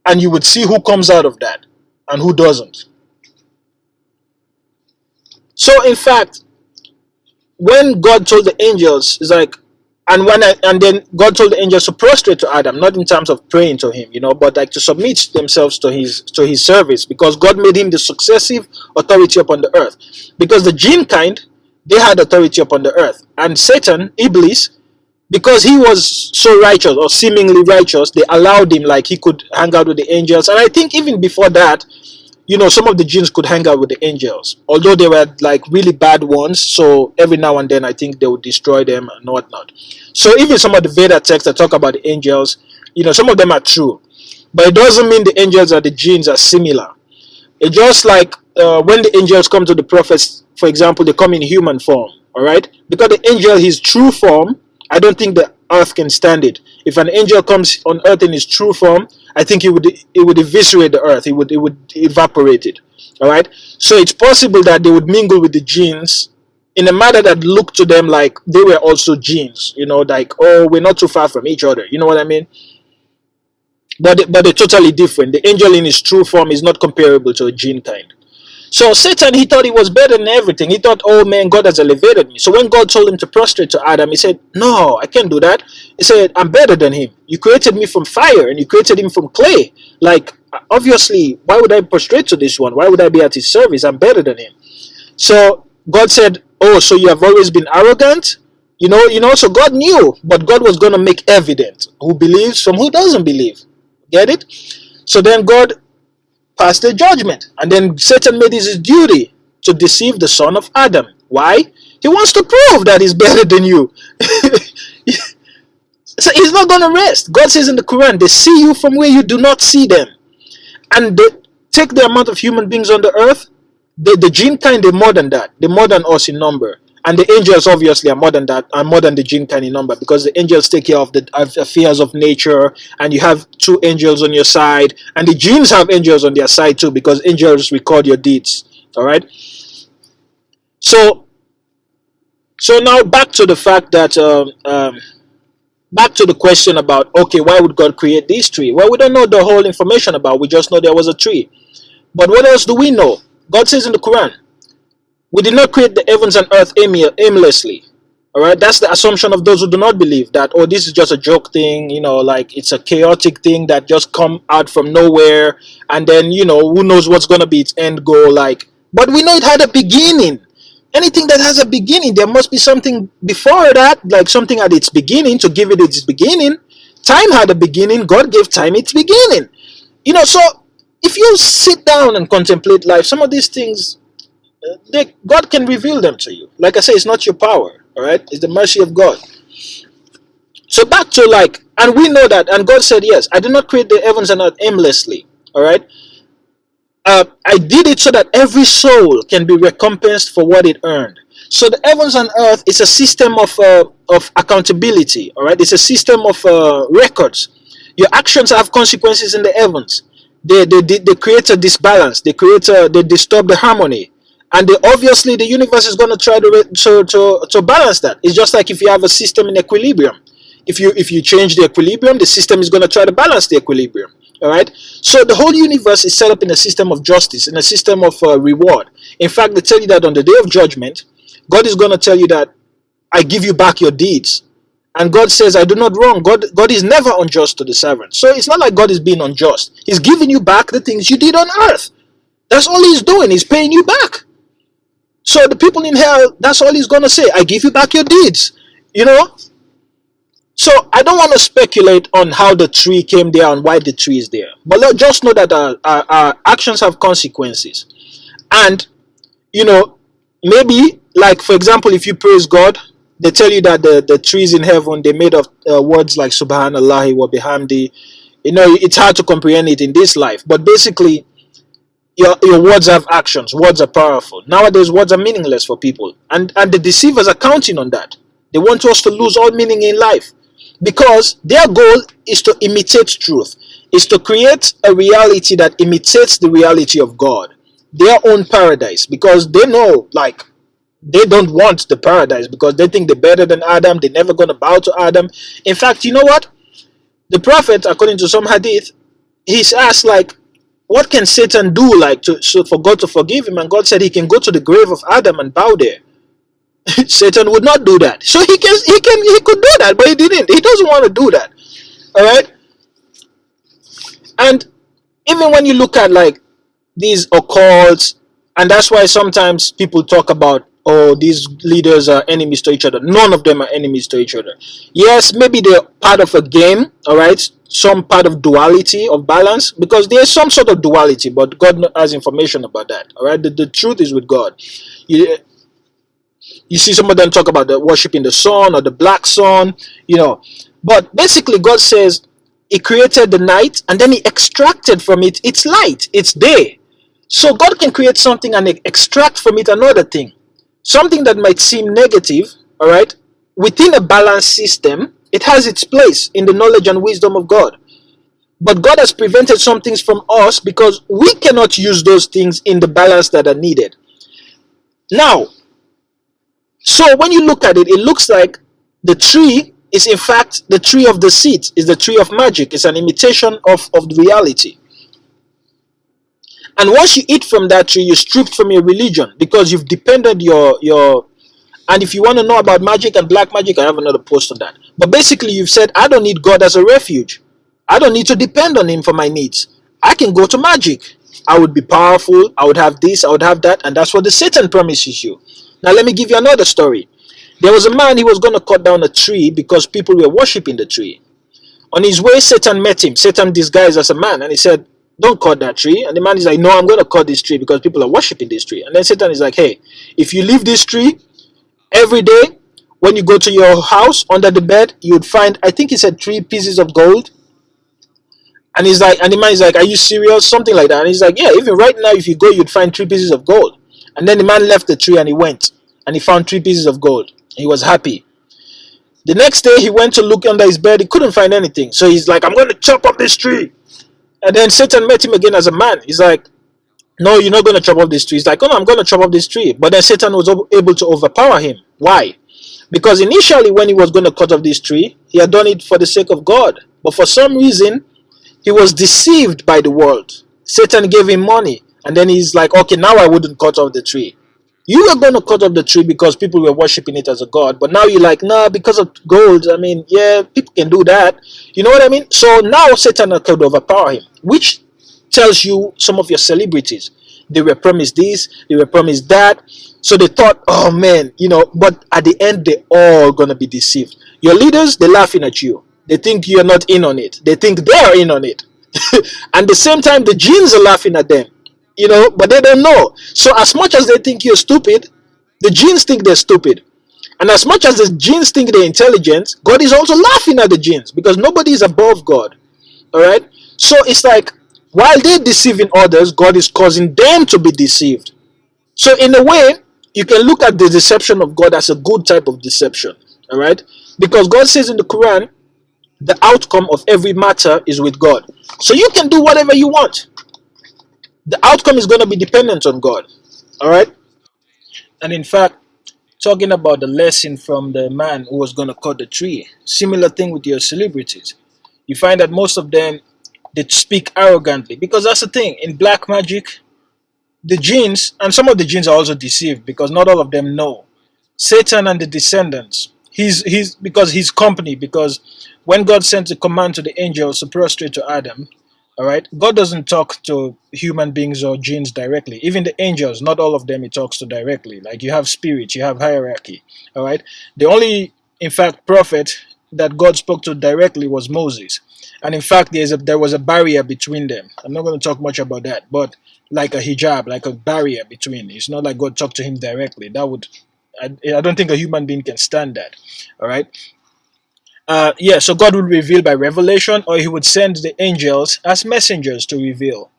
and you would see who comes out of that and who doesn't. So in fact, when God told the angels, it's like, and then God told the angels to prostrate to Adam, not in terms of praying to him, but like to submit themselves to his service, because God made him the successive authority upon the earth. Because the jinn kind, they had authority upon the earth, and Satan, Iblis, because he was so righteous or seemingly righteous, they allowed him, like he could hang out with the angels. And I think even before that, some of the jinns could hang out with the angels, although they were like really bad ones. So every now and then, I think they would destroy them and whatnot. So even some of the Veda texts that talk about the angels, some of them are true, but it doesn't mean the angels and the jinns are similar. It's just like when the angels come to the prophets, for example, they come in human form, all right? Because the angel, his true form, I don't think the earth can stand it. If an angel comes on earth in his true form, I think it would eviscerate the earth. It would evaporate it. All right. So it's possible that they would mingle with the jinns in a manner that looked to them like they were also jinns. Like, oh, we're not too far from each other. You know what I mean? But they're totally different. The angel in his true form is not comparable to a jinn kind. So Satan, he thought he was better than everything. He thought, oh man, God has elevated me. So when God told him to prostrate to Adam, he said, no, I can't do that. He said, I'm better than him. You created me from fire and you created him from clay. Like, obviously, why would I prostrate to this one? Why would I be at his service? I'm better than him. So God said, oh, so you have always been arrogant? So God knew, but God was going to make evident who believes from who doesn't believe. Get it? So then God passed the judgment, and then Satan made it his duty to deceive the son of Adam. Why? He wants to prove that he's better than you. So he's not going to rest. God says in the Quran, they see you from where you do not see them. And they take the amount of human beings on the earth, the jinn kind, they're more than that. They're more than us in number. And the angels obviously are more than that, are more than the jinn kind in number, because the angels take care of the affairs of nature, and you have 2 angels on your side, and the jinns have angels on their side too, because angels record your deeds. All right. So now back to the fact that back to the question about, okay, why would God create this tree? Well, we don't know the whole information about. We just know there was a tree. But what else do we know? God says in the Quran, we did not create the heavens and earth aimlessly. All right, that's the assumption of those who do not believe that, oh, this is just a joke thing, like it's a chaotic thing that just come out from nowhere, and then, who knows what's going to be its end goal, like. But we know it had a beginning. Anything that has a beginning, there must be something before that, like something at its beginning to give it its beginning. Time had a beginning. God gave time its beginning. So if you sit down and contemplate life, some of these things, God can reveal them to you. Like I say, it's not your power, all right? It's the mercy of God. So back to and we know that, and God said, yes, I did not create the heavens and earth aimlessly, all right? I did it so that every soul can be recompensed for what it earned. So the heavens and earth is a system of accountability, all right? It's a system of records. Your actions have consequences in the heavens. They create a disbalance. They disturb the harmony, and obviously the universe is going to try to balance that. It's just like if you have a system in equilibrium. If you change the equilibrium, the system is going to try to balance the equilibrium. All right. So the whole universe is set up in a system of justice, in a system of reward. In fact, they tell you that on the day of judgment, God is going to tell you that I give you back your deeds. And God says, I do not wrong. God is never unjust to the servant. So it's not like God is being unjust. He's giving you back the things you did on earth. That's all he's doing. He's paying you back. So the people in hell, that's all he's going to say. I give you back your deeds. You know? So I don't want to speculate on how the tree came there and why the tree is there. But just know that our actions have consequences. And, maybe, like, for example, if you praise God, they tell you that the trees in heaven, they made of words like Subhanallah wa bihamdi. It's hard to comprehend it in this life. But basically, your words have actions. Words are powerful. Nowadays, words are meaningless for people. And the deceivers are counting on that. They want us to lose all meaning in life. Because their goal is to imitate truth. Is to create a reality that imitates the reality of God. Their own paradise. Because they know, like, they don't want the paradise because they think they're better than Adam. They're never going to bow to Adam. In fact, you know what? The prophet, according to some hadith, he's asked, like, what can Satan do, like, for God to forgive him? And God said he can go to the grave of Adam and bow there. Satan would not do that. So he could do that, but he didn't. He doesn't want to do that. All right? And even when you look at, like, these occults, and that's why sometimes people talk about, oh, these leaders are enemies to each other. None of them are enemies to each other. Yes, maybe they're part of a game, all right? Some part of duality, of balance, because there's some sort of duality, but God has information about that, all right? The truth is with God. You see some of them talk about the worshiping the sun or the black sun, But basically, God says he created the night, and then he extracted from it its light, its day. So God can create something and extract from it another thing. Something that might seem negative, all right, within a balanced system, it has its place in the knowledge and wisdom of God. But God has prevented some things from us because we cannot use those things in the balance that are needed. Now, so when you look at it, it looks like the tree is in fact the tree of deceit, is the tree of magic. It's an imitation of reality. And once you eat from that tree, you're stripped from your religion because you've depended your. And if you want to know about magic and black magic, I have another post on that. But basically, you've said, I don't need God as a refuge. I don't need to depend on him for my needs. I can go to magic. I would be powerful. I would have this. I would have that. And that's what the Satan promises you. Now, let me give you another story. There was a man, he was going to cut down a tree because people were worshiping the tree. On his way, Satan met him. Satan disguised as a man. And he said, don't cut that tree. And the man is like, no, I'm going to cut this tree because people are worshiping this tree. And then Satan is like, hey, if you leave this tree, every day when you go to your house, under the bed, you'd find, I think he said 3 pieces of gold. And he's like, and the man is like, are you serious? Something like that. And he's like, yeah, even right now, if you go, you'd find 3 pieces of gold. And then the man left the tree and he went. And he found 3 pieces of gold. He was happy. The next day, he went to look under his bed. He couldn't find anything. So he's like, I'm going to chop up this tree. And then Satan met him again as a man. He's like, no, you're not going to chop up this tree. He's like, oh no, I'm going to chop up this tree. But then Satan was able to overpower him. Why? Because initially when he was going to cut off this tree, he had done it for the sake of God. But for some reason, he was deceived by the world. Satan gave him money. And then he's like, okay, now I wouldn't cut off the tree. You were going to cut off the tree because people were worshiping it as a god. But now you're like, nah, because of gold. I mean, yeah, people can do that. You know what I mean? So now Satan could overpower him. Which tells you some of your celebrities. They were promised this. They were promised that. So they thought, oh man, but at the end, they're all going to be deceived. Your leaders, they're laughing at you. They think you're not in on it. They think they're in on it. And at the same time, the jinns are laughing at them. But they don't know. So as much as they think you're stupid, the jinns think they're stupid. And as much as the jinns think they're intelligent, God is also laughing at the jinns because nobody is above God. All right? So it's like, while they're deceiving others, God is causing them to be deceived. So in a way, you can look at the deception of God as a good type of deception. All right? Because God says in the Quran, The outcome of every matter is with God. So you can do whatever you want. The outcome is going to be dependent on God. All right? And in fact, talking about the lesson from the man who was going to cut the tree, similar thing with your celebrities. You find that most of them, they speak arrogantly, because that's the thing in black magic. The jinns, and some of the jinns are also deceived, because not all of them know Satan and the descendants. He's because his company. Because when God sent a command to the angels to prostrate to Adam, all right, God doesn't talk to human beings or jinns directly. Even the angels, not all of them he talks to directly. Like, you have spirits, you have hierarchy. All right, the only, in fact, prophet that God spoke to directly was Moses. And in fact, there was a barrier between them. I'm not going to talk much about that, but like a hijab, like a barrier between. It's not like God talked to him directly. That would, I don't think a human being can stand that. All right. Yeah, so God would reveal by revelation, or he would send the angels as messengers to reveal.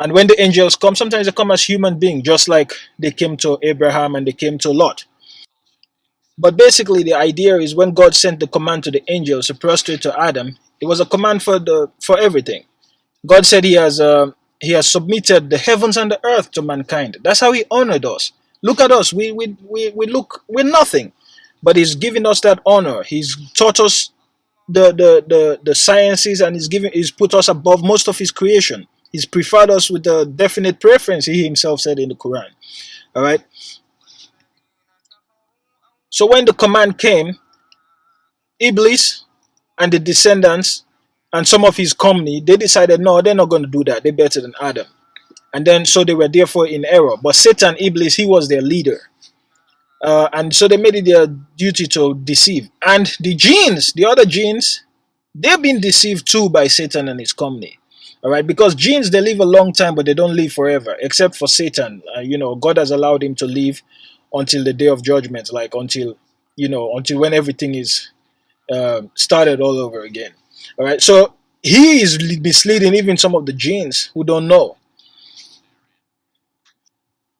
And when the angels come, sometimes they come as human beings, just like they came to Abraham and they came to Lot. But basically, the idea is when God sent the command to the angels to prostrate to Adam, it was a command for everything. God said he has submitted the heavens and the earth to mankind. That's how he honored us. Look at us. We're nothing, but he's given us that honor. He's taught us the sciences, and he's put us above most of his creation. He's preferred us with a definite preference. He himself said in the Quran. All right. So when the command came, Iblis and the descendants and some of his company, they decided no, they're not going to do that. They're better than Adam. And then so they were therefore in error. But Satan, Iblis, he was their leader. And so they made it their duty to deceive. And the genes, the other genes, they've been deceived too by Satan and his company. All right, because genes, they live a long time, but they don't live forever, except for Satan. God has allowed him to live until the day of judgment, like until when everything is started all over again. All right, so he is misleading even some of the genes who don't know.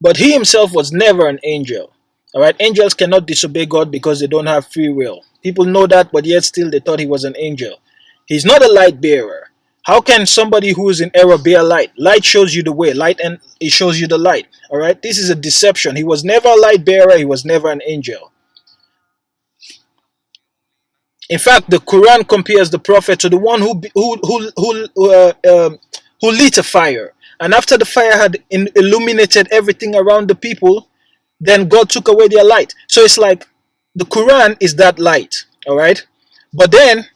But he himself was never an angel. All right, angels cannot disobey God because they don't have free will. People know that, but yet still they thought he was an angel. He's not a light bearer. How can somebody who is in error bear light? Light shows you the way. Light, and it shows you the light. All right, this is a deception. He was never a light bearer. He was never an angel. In fact, the Quran compares the prophet to the one who lit a fire, and after the fire had illuminated everything around the people, then God took away their light. So it's like the Quran is that light, all right? But then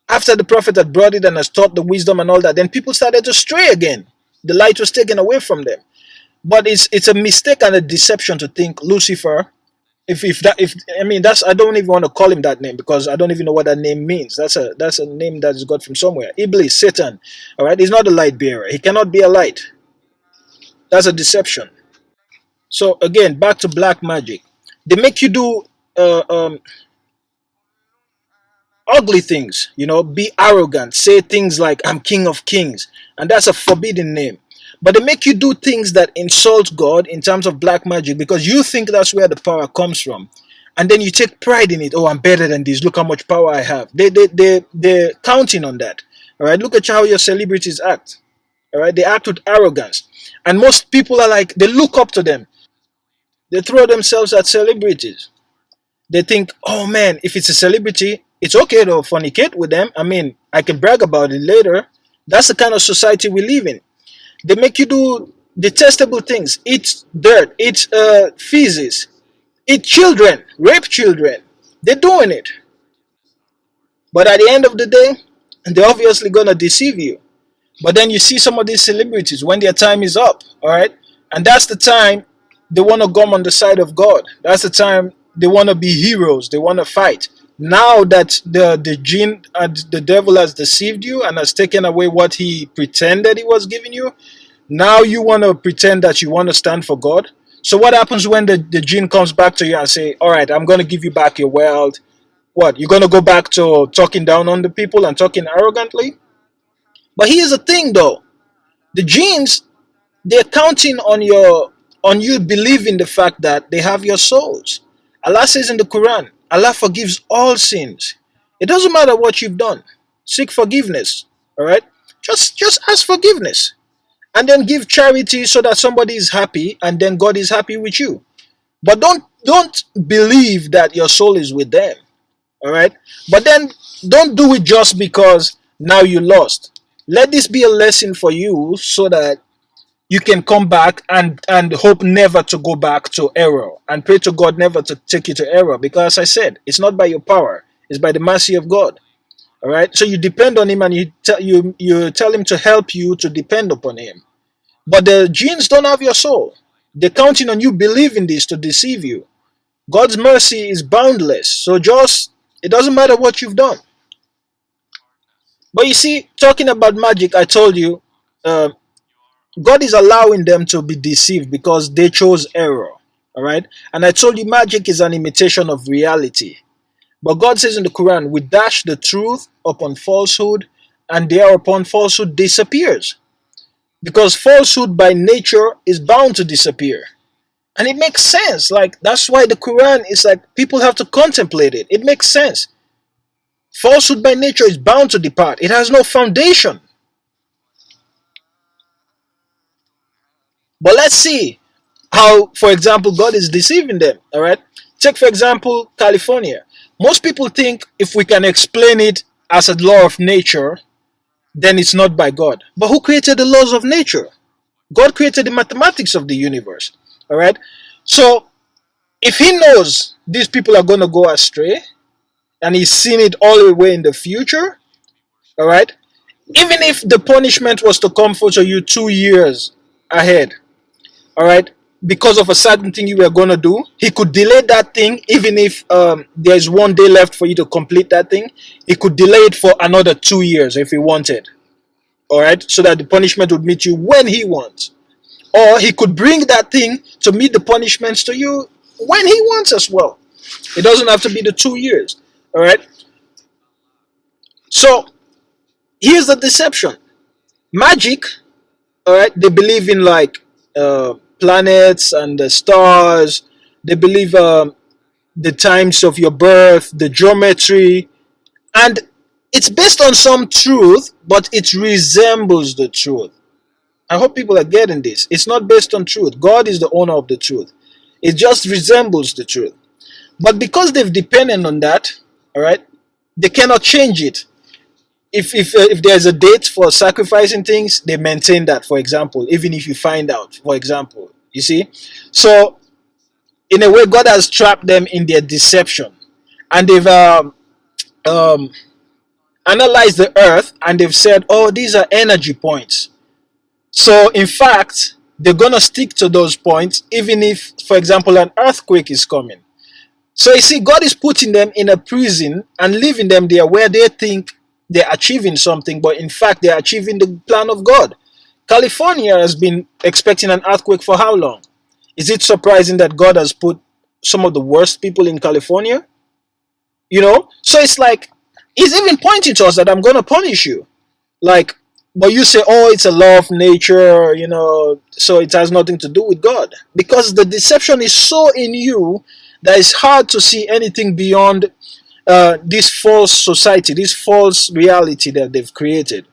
after the prophet had brought it and has taught the wisdom and all that, then people started to stray again. The light was taken away from them. But it's a mistake and a deception to think Lucifer. If I mean, that's, I don't even want to call him that name, because I don't even know what that name means. That's a name that is got from somewhere. Iblis, Satan, all right. He's not a light bearer. He cannot be a light. That's a deception. So again, back to black magic. They make you do uh, um, ugly things. Be arrogant. Say things like "I'm King of Kings," and that's a forbidden name. But they make you do things that insult God in terms of black magic, because you think that's where the power comes from. And then you take pride in it. Oh, I'm better than this. Look how much power I have. They're counting on that. All right. Look at how your celebrities act. All right. They act with arrogance. And most people are like, they look up to them. They throw themselves at celebrities. They think, oh man, if it's a celebrity, it's okay to fornicate with them. I mean, I can brag about it later. That's the kind of society we live in. They make you do detestable things. Eat dirt, eat feces, eat children, rape children. They're doing it. But at the end of the day, they're obviously going to deceive you. But then you see some of these celebrities when their time is up, all right? And that's the time they want to come on the side of God. That's the time they want to be heroes. They want to fight. Now that the jinn and the devil has deceived you and has taken away what he pretended he was giving you, now you want to pretend that you want to stand for God. So what happens when the jinn comes back to you and say, all right, I'm going to give you back your wealth? What, you're going to go back to talking down on the people and talking arrogantly? But here's the thing though. The jinns, they're counting on you believing the fact that they have your souls. Allah says in the Quran, Allah forgives all sins. It doesn't matter what you've done. seek forgiveness. All right, just ask forgiveness, and then give charity so that somebody is happy, and then God is happy with you. But don't believe that your soul is with them. All right, but then don't do it just because now you lost. Let this be a lesson for you so that you can come back and hope never to go back to error, and pray to God never to take you to error, because as I said, it's not by your power, it's by the mercy of God. All right, so you depend on him, and you tell him to help you to depend upon him. But the genes don't have your soul. They're counting on you believing this to deceive you. God's mercy is boundless, so just, it doesn't matter what you've done. But you see, talking about magic, I told you, uh, God is allowing them to be deceived because they chose error. All right, and I told you magic is an imitation of reality. But God says in the Quran, we dash the truth upon falsehood, and thereupon falsehood disappears. Because falsehood by nature is bound to disappear. And it makes sense. Like, that's why the Quran is like, people have to contemplate it. It makes sense. Falsehood by nature is bound to depart. It has no foundation. But let's see how, for example, God is deceiving them. All right. Take, for example, California. Most people think if we can explain it as a law of nature, then it's not by God. But who created the laws of nature? God created the mathematics of the universe. All right. So if he knows these people are going to go astray, and he's seen it all the way in the future, all right, even if the punishment was to come for you 2 years ahead, all right, because of a certain thing you were going to do, he could delay that thing. Even if there's 1 day left for you to complete that thing, he could delay it for another 2 years if he wanted. All right, so that the punishment would meet you when he wants. Or he could bring that thing to meet the punishments to you when he wants as well. It doesn't have to be the 2 years. All right. So here's the deception. Magic, all right, they believe in like planets and the stars. They believe the times of your birth, the geometry, and it's based on some truth, but it resembles the truth. I hope people are getting this. It's not based on truth. God is the owner of the truth. It just resembles the truth. But because they've depended on that, all right, they cannot change it. If there's a date for sacrificing things, they maintain that. For example, even if you find out, for example, you see, so in a way, God has trapped them in their deception, and they've um, analyzed the earth, and they've said, "Oh, these are energy points." So, in fact, they're gonna stick to those points, even if, for example, an earthquake is coming. So you see, God is putting them in a prison and leaving them there where they think they're achieving something, but in fact, they're achieving the plan of God. California has been expecting an earthquake for how long? Is it surprising that God has put some of the worst people in California? You know? So it's like, He's even pointing to us that I'm going to punish you. Like, but you say, oh, it's a law of nature, so it has nothing to do with God. Because the deception is so in you that it's hard to see anything beyond this false society, this false reality that they've created.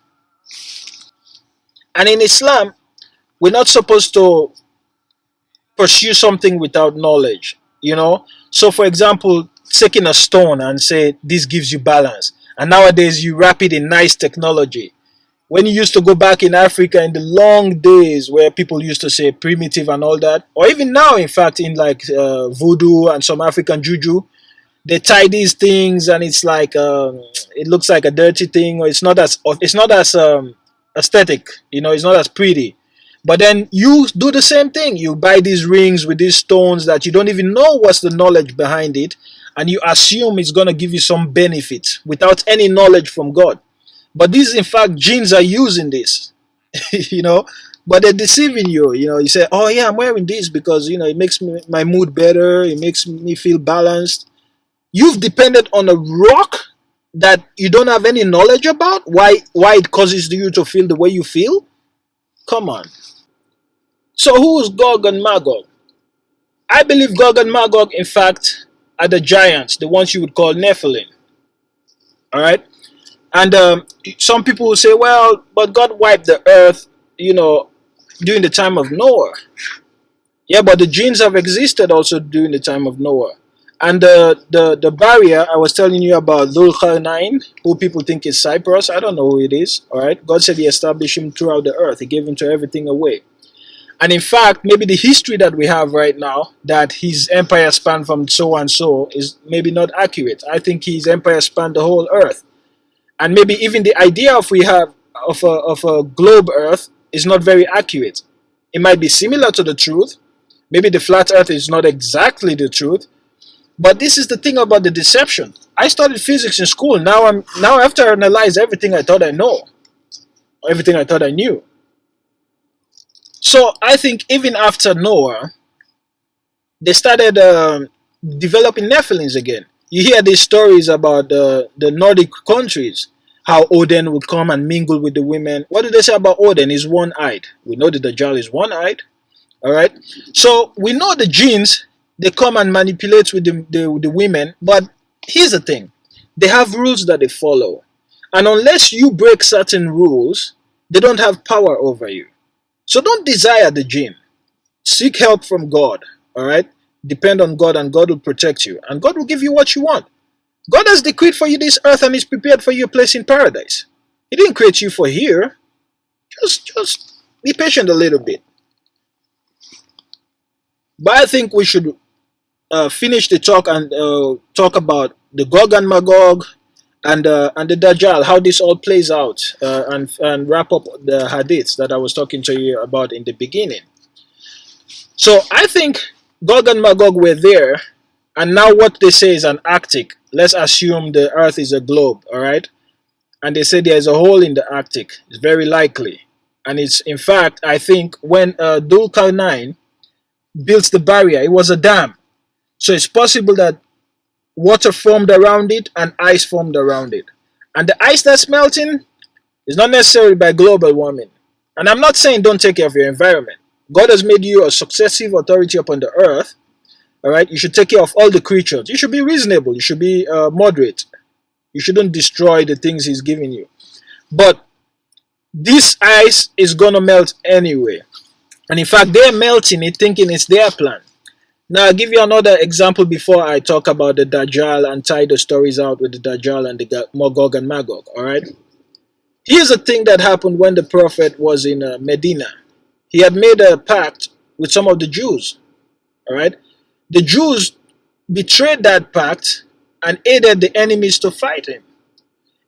And in Islam, we're not supposed to pursue something without knowledge. So, for example, taking a stone and say, this gives you balance. And nowadays, you wrap it in nice technology. When you used to go back in Africa in the long days where people used to say primitive and all that, or even now, in fact, in like voodoo and some African juju, they tie these things and it's like it looks like a dirty thing, or it's not as aesthetic, it's not as pretty. But then you do the same thing. You buy these rings with these stones that you don't even know what's the knowledge behind it, and you assume it's going to give you some benefit without any knowledge from God. But these, in fact, genes are using this, you know, but they're deceiving you. You say, oh, yeah, I'm wearing this because, it makes my mood better. It makes me feel balanced. You've depended on a rock that you don't have any knowledge about. Why it causes you to feel the way you feel? Come on. So who's Gog and Magog? I believe Gog and Magog, in fact, are the giants, the ones you would call Nephilim. All right? And some people will say, well, but God wiped the earth, during the time of Noah. Yeah, but the genes have existed also during the time of Noah. And the barrier I was telling you about, Dhul Qarnain, who people think is Cyprus, I don't know who it is. All right, God said He established him throughout the earth. He gave him to everything away. And in fact, maybe the history that we have right now, that his empire spanned from so and so, is maybe not accurate. I think his empire spanned the whole earth. And maybe even the idea of we have of a globe earth is not very accurate. It might be similar to the truth. Maybe the flat earth is not exactly the truth. But this is the thing about the deception. I studied physics in school. Now after I analyze everything I thought I know, everything I thought I knew. So I think even after Noah, they started developing Nephilims again. You hear these stories about the Nordic countries, how Odin would come and mingle with the women. What do they say about Odin? He's one-eyed. We know that Dajjal is one-eyed. All right. So we know the genes, they come and manipulate with the women. But here's the thing. They have rules that they follow. And unless you break certain rules, they don't have power over you. So don't desire the jinn. Seek help from God. All right. Depend on God, and God will protect you. And God will give you what you want. God has decreed for you this earth, and He's prepared for you a place in paradise. He didn't create you for here. Just be patient a little bit. But I think we should finish the talk and talk about the Gog and Magog and the Dajjal, how this all plays out, and wrap up the Hadiths that I was talking to you about in the beginning. So I think Gog and Magog were there, and now what they say is an Arctic. Let's assume the Earth is a globe, all right? And they say there's a hole in the Arctic. It's very likely. And it's, in fact, I think when Dhul Qarnain built the barrier, it was a dam. So it's possible that water formed around it and ice formed around it. And the ice that's melting is not necessarily by global warming. And I'm not saying don't take care of your environment. God has made you a successive authority upon the earth. All right, you should take care of all the creatures. You should be reasonable. You should be moderate. You shouldn't destroy the things He's giving you. But this ice is gonna melt anyway. And in fact, they're melting it, thinking it's their plan. Now, I'll give you another example before I talk about the Dajjal and tie the stories out with the Dajjal and the Gog and Magog. All right. Here's a thing that happened when the Prophet was in Medina. He had made a pact with some of the Jews. All right. The Jews betrayed that pact and aided the enemies to fight him.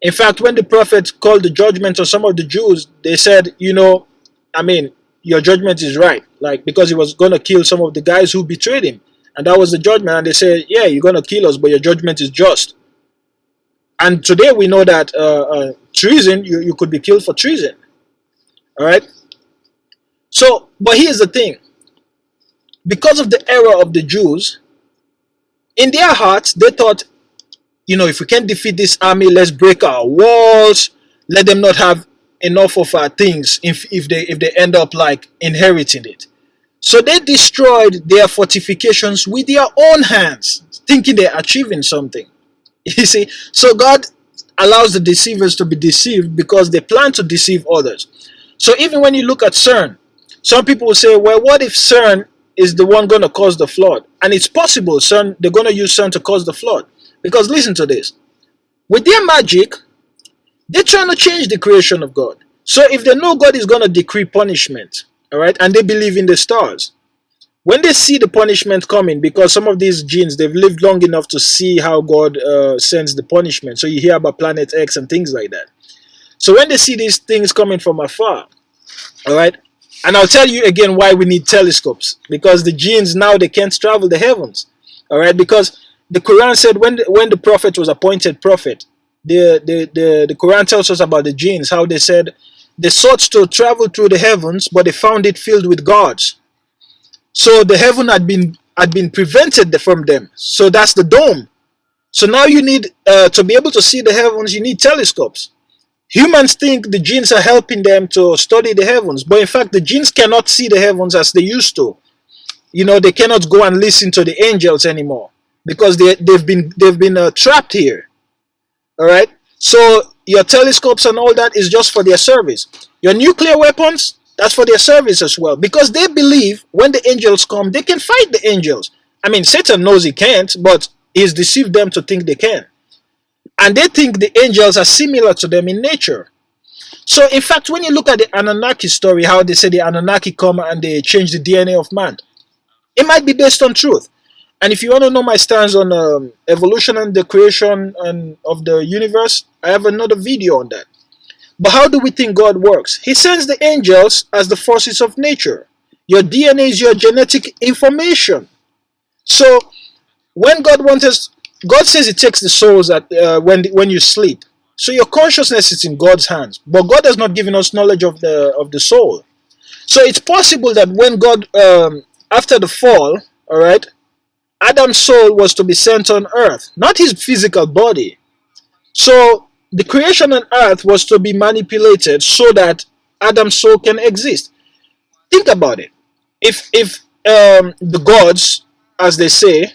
In fact, when the Prophet called the judgment on some of the Jews, they said, your judgment is right. Like, because he was going to kill some of the guys who betrayed him. And that was the judgment. And they said, yeah, you're going to kill us, but your judgment is just. And today we know that treason, you could be killed for treason. All right. So, but here's the thing. Because of the error of the Jews, in their hearts, they thought, if we can't defeat this army, let's break our walls. Let them not have enough of our things if they end up like inheriting it. So they destroyed their fortifications with their own hands, thinking they're achieving something. You see, so God allows the deceivers to be deceived because they plan to deceive others. So even when you look at CERN, some people will say, well, what if CERN is the one going to cause the flood? And it's possible they're going to use CERN to cause the flood. Because listen to this. With their magic, they're trying to change the creation of God. So if they know God is going to decree punishment, all right, and they believe in the stars, when they see the punishment coming, because some of these genes, they've lived long enough to see how God sends the punishment. So you hear about Planet X and things like that. So when they see these things coming from afar, all right, and I'll tell you again why we need telescopes. Because the genes now, they can't travel the heavens, all right, because the Quran said when the prophet was appointed prophet, the Quran tells us about the genes, how they said they sought to travel through the heavens, but they found it filled with gods. So the heaven had been prevented from them. So that's the dome. So now you need to be able to see the heavens, you need telescopes. Humans think the genes are helping them to study the heavens, but in fact the genes cannot see the heavens as they used to. They cannot go and listen to the angels anymore because they've been trapped here. All right. So Your telescopes and all that is just for their service. Your nuclear weapons, that's for their service as well. Because they believe when the angels come, they can fight the angels. I mean, Satan knows he can't, but he's deceived them to think they can. And they think the angels are similar to them in nature. So, in fact, when you look at the Anunnaki story, how they say the Anunnaki come and they change the DNA of man, it might be based on truth. And if you want to know my stance on evolution and the creation of the universe, I have another video on that. But how do we think God works? He sends the angels as the forces of nature. Your DNA is your genetic information. So when God says He takes the souls when you sleep. So your consciousness is in God's hands, but God has not given us knowledge of the soul. So it's possible that when God, after the fall, all right, Adam's soul was to be sent on earth, not his physical body. So the creation on earth was to be manipulated so that Adam's soul can exist. Think about it. If the gods, as they say,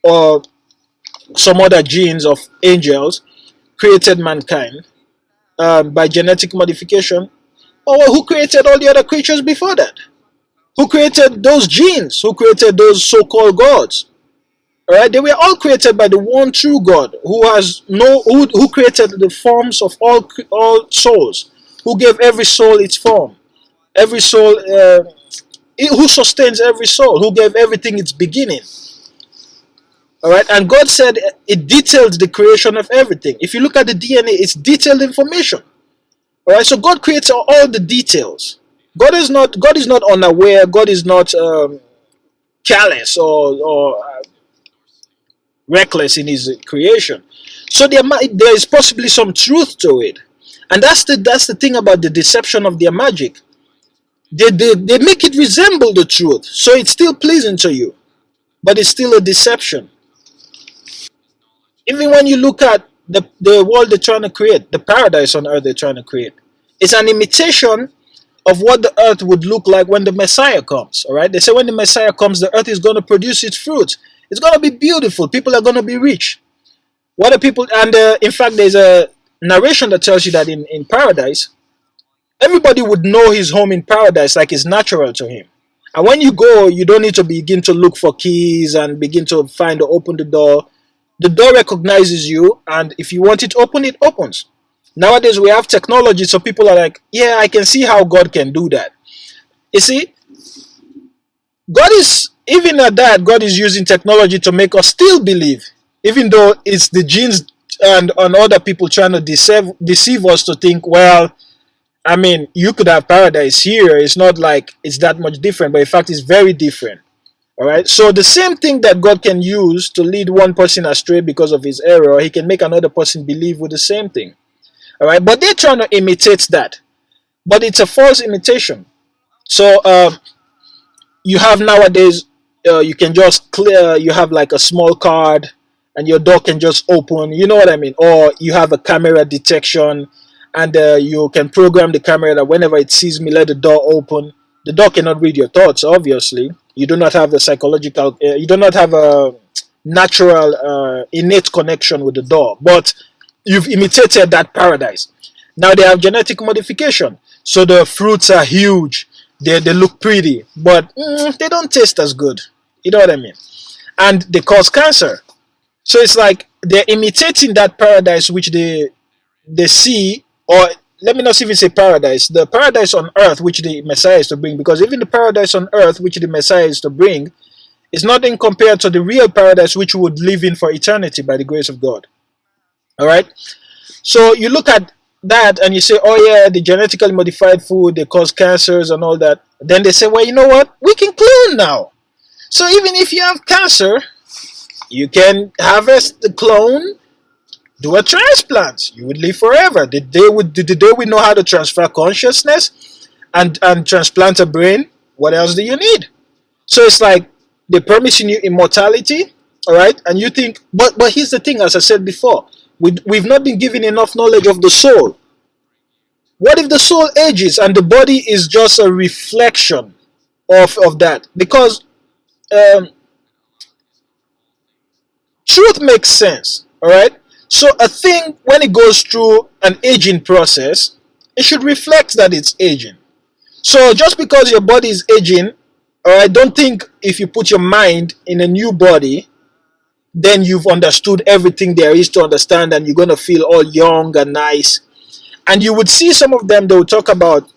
or some other genes of angels created mankind by genetic modification, or who created all the other creatures before that? Who created those genes? Who created those so-called gods? All right, they were all created by the one true God, who created the forms of all souls, who gave every soul its form, every soul, who sustains every soul, who gave everything its beginning. All right, and God said it detailed the creation of everything. If you look at the DNA, it's detailed information. All right, so God creates all the details. God is not unaware. God is not careless or reckless in His creation. So there is possibly some truth to it, and that's the thing about the deception of their magic. They make it resemble the truth, so it's still pleasing to you, but it's still a deception. Even when you look at the world they're trying to create, the paradise on earth they're trying to create, it's an imitation of what the earth would look like when the Messiah comes. All right, they say when the Messiah comes, the earth is going to produce its fruits. It's going to be beautiful. People are going to be rich. What are people? And in fact, there's a narration that tells you that in paradise, everybody would know his home in paradise like it's natural to him. And when you go, you don't need to begin to look for keys and begin to find or open the door. The door recognizes you, and if you want it open, it opens. Nowadays, we have technology, so people are like, yeah, I can see how God can do that. You see, God is, even at that, God is using technology to make us still believe, even though it's the genes and other people trying to deceive us to think, well, I mean, you could have paradise here. It's not like it's that much different, but in fact, it's very different. All right. So the same thing that God can use to lead one person astray because of his error, He can make another person believe with the same thing. All right. But they're trying to imitate that, but it's a false imitation. So you have nowadays, you can just clear. You have like a small card, and your door can just open. You know what I mean? Or you have a camera detection, and you can program the camera that whenever it sees me, let the door open. The door cannot read your thoughts, obviously. You do not have a psychological, you do not have a natural, innate connection with the door, but you've imitated that paradise. Now they have genetic modification, so the fruits are huge, they look pretty, but they don't taste as good. You know what I mean? And they cause cancer. So it's like they're imitating that paradise which they see, or let me not even say paradise, the paradise on earth which the Messiah is to bring, because even the paradise on earth which the Messiah is to bring is nothing compared to the real paradise which we would live in for eternity by the grace of God. All right. So you look at that and you say, oh yeah, the genetically modified food, they cause cancers and all that. Then they say, well, you know what? We can clone now. So even if you have cancer, you can harvest the clone, do a transplant. You would live forever. The day we know how to transfer consciousness and transplant a brain, what else do you need? So it's like they're promising you immortality, all right? And you think, but here's the thing, as I said before, we've not been given enough knowledge of the soul. What if the soul ages and the body is just a reflection of that? Because truth makes sense, all right? So a thing, when it goes through an aging process, it should reflect that it's aging. So just because your body is aging, or I don't think if you put your mind in a new body, then you've understood everything there is to understand, and you're going to feel all young and nice. And you would see some of them, they would talk about,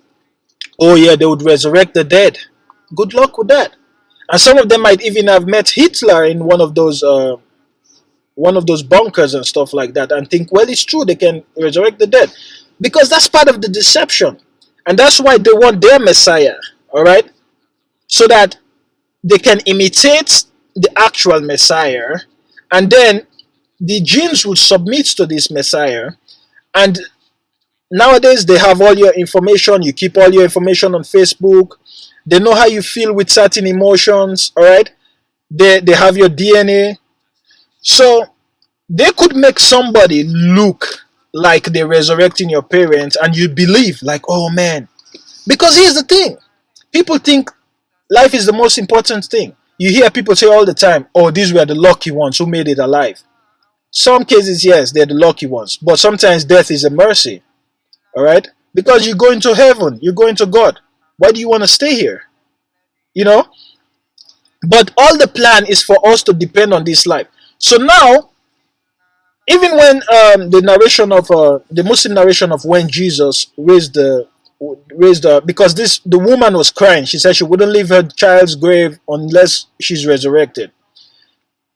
oh yeah, they would resurrect the dead. Good luck with that. And some of them might even have met Hitler in one of those bunkers and stuff like that, and think, well, it's true, they can resurrect the dead, because that's part of the deception, and that's why they want their Messiah. All right, so that they can imitate the actual Messiah, and then the genes will submit to this Messiah. And nowadays they have all your information. You keep all your information on Facebook. They know how you feel with certain emotions. All right, they have your DNA. So they could make somebody look like they're resurrecting your parents, and you believe, like, oh man. Because here's the thing, people think life is the most important thing. You hear people say all the time, oh, these were the lucky ones who made it alive. Some cases, yes, they're the lucky ones, but sometimes death is a mercy. All right, because you're going to heaven, you're going to God. Why do you want to stay here? You know. But all the plan is for us to depend on this life. So now, even when the narration of the Muslim narration of when Jesus raised because the woman was crying. She said she wouldn't leave her child's grave unless she's resurrected.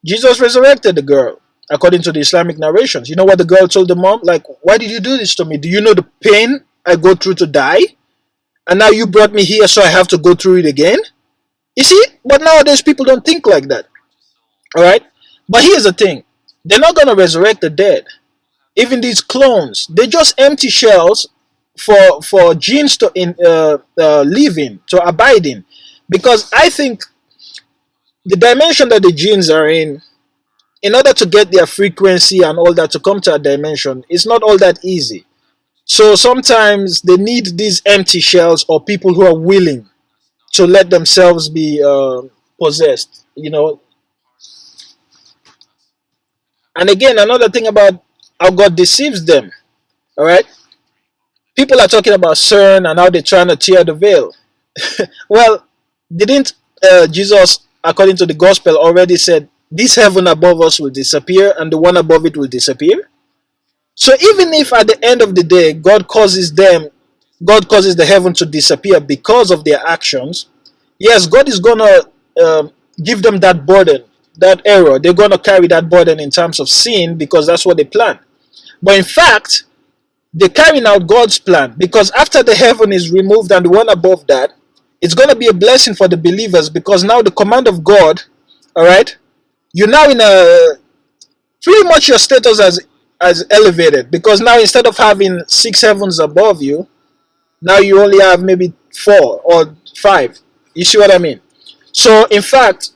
Jesus resurrected the girl according to the Islamic narrations. You know what the girl told the mom? Like, why did you do this to me? Do you know the pain I go through to die? And now you brought me here, so I have to go through it again? You see? But nowadays people don't think like that. All right? But here's the thing. They're not going to resurrect the dead. Even these clones, they're just empty shells for genes to live in, to abide in. Because I think the dimension that the genes are in order to get their frequency and all that to come to a dimension, it's not all that easy. So sometimes they need these empty shells, or people who are willing to let themselves be possessed, you know. And again, another thing about how God deceives them, all right? People are talking about CERN and how they're trying to tear the veil. Well, didn't Jesus, according to the gospel, already said, this heaven above us will disappear and the one above it will disappear? So even if at the end of the day, God causes the heaven to disappear because of their actions, yes, God is going to give them that burden, that error. They're going to carry that burden in terms of sin, because that's what they plan. But in fact, they're carrying out God's plan, because after the heaven is removed and the one above that, it's going to be a blessing for the believers, because now the command of God, all right, you're now in a, pretty much your status as elevated, because now instead of having 6 heavens above you, now you only have maybe 4 or 5. You see what I mean? So in fact,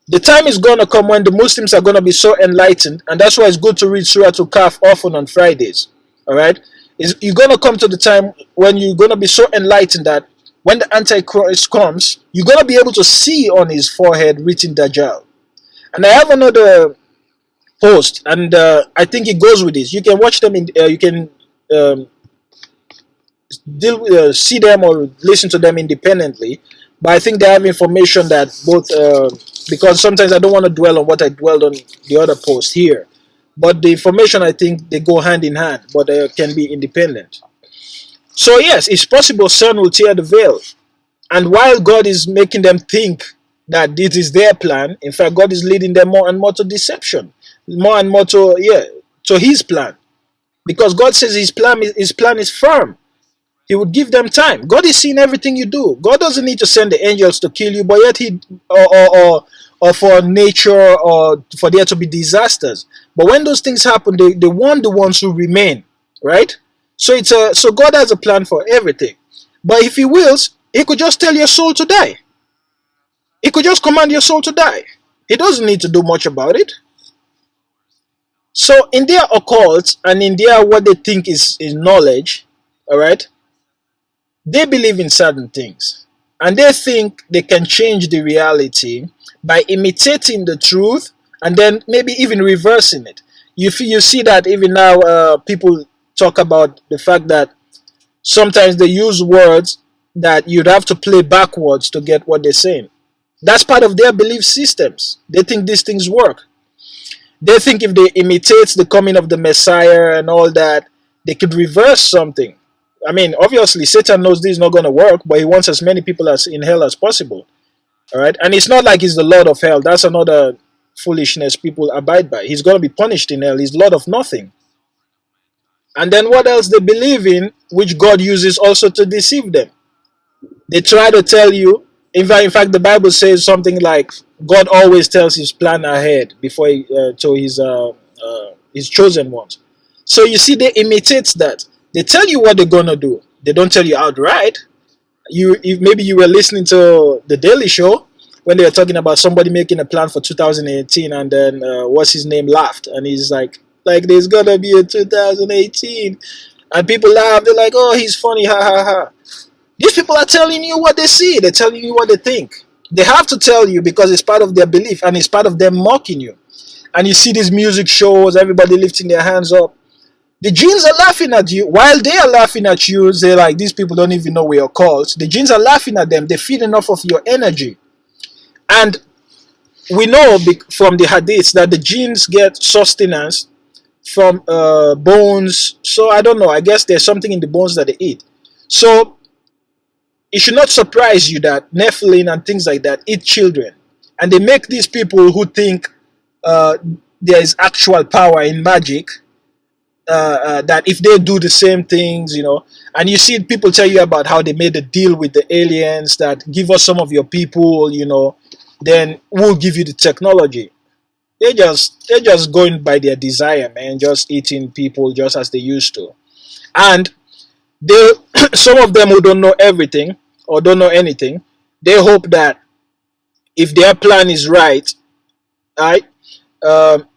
the time is going to come when the Muslims are going to be so enlightened, and that's why it's good to read Surah Al-Kahf often on Fridays. All right, you're going to come to the time when you're going to be so enlightened that when the Antichrist comes, you're going to be able to see on his forehead written Dajjal. And I have another post, and I think it goes with this. You can watch them you can see them or listen to them independently. But I think they have information that both, because sometimes I don't want to dwell on what I dwelled on the other post here. But the information, I think they go hand in hand, but they can be independent. So yes, it's possible sun will tear the veil. And while God is making them think that this is their plan, in fact, God is leading them more and more to deception. More and more to his plan. Because God says his plan is firm. He would give them time. God is seeing everything you do. God doesn't need to send the angels to kill you, but yet or for nature, or for there to be disasters. But when those things happen, they want the ones who remain, right? So so God has a plan for everything. But if he wills, he could just tell your soul to die. He could just command your soul to die. He doesn't need to do much about it. So in their occult and in their what they think is knowledge, all right, they believe in certain things, and they think they can change the reality by imitating the truth and then maybe even reversing it. You see that even now, people talk about the fact that sometimes they use words that you'd have to play backwards to get what they're saying. That's part of their belief systems. They think these things work. They think if they imitate the coming of the Messiah and all that, they could reverse something. I mean, obviously, Satan knows this is not going to work, but he wants as many people as in hell as possible. All right, and it's not like he's the Lord of hell. That's another foolishness people abide by. He's going to be punished in hell. He's Lord of nothing. And then what else they believe in, which God uses also to deceive them? They try to tell you. In fact, the Bible says something like God always tells His plan ahead before to His chosen ones. So you see, they imitate that. They tell you what they're gonna do. They don't tell you outright. Maybe you were listening to the Daily Show when they were talking about somebody making a plan for 2018, and then what's his name laughed, and he's like there's gonna be a 2018, and people laugh. They're like, oh, he's funny, ha ha ha. These people are telling you what they see. They're telling you what they think. They have to tell you because it's part of their belief and it's part of them mocking you. And you see these music shows, everybody lifting their hands up. The jinns are laughing at you. While they are laughing at you, they're like, these people don't even know where you're called. The jinns are laughing at them. They're feeding off of your energy. And we know from the hadiths that the jinns get sustenance from bones. So I don't know. I guess there's something in the bones that they eat. So it should not surprise you that Nephilim and things like that eat children. And they make these people who think there is actual power in magic, that if they do the same things, and you see people tell you about how they made a deal with the aliens that give us some of your people, then we'll give you the technology. They're just going by their desire, man, just eating people just as they used to. And they some of them who don't know everything or don't know anything, they hope that if their plan is right, um,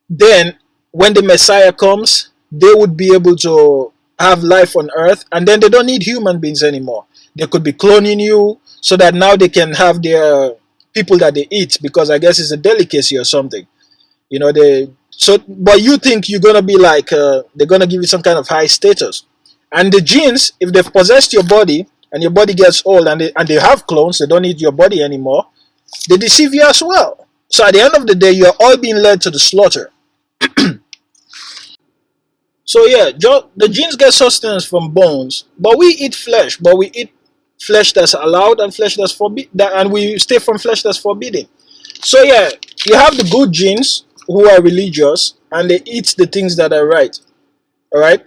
then when the Messiah comes, they would be able to have life on earth, and then they don't need human beings anymore. They could be cloning you so that now they can have their people that they eat, because I guess it's a delicacy or something. But you think you're gonna be like they're gonna give you some kind of high status. And the genes, if they've possessed your body and your body gets old and they have clones, they don't need your body anymore, they deceive you as well. So at the end of the day, you're all being led to the slaughter. So yeah, the genes get sustenance from bones, but we eat flesh, but we eat flesh that's allowed and flesh that's forbidden, and we stay from flesh that's forbidden. So yeah, you have the good genes who are religious and they eat the things that are right. All right,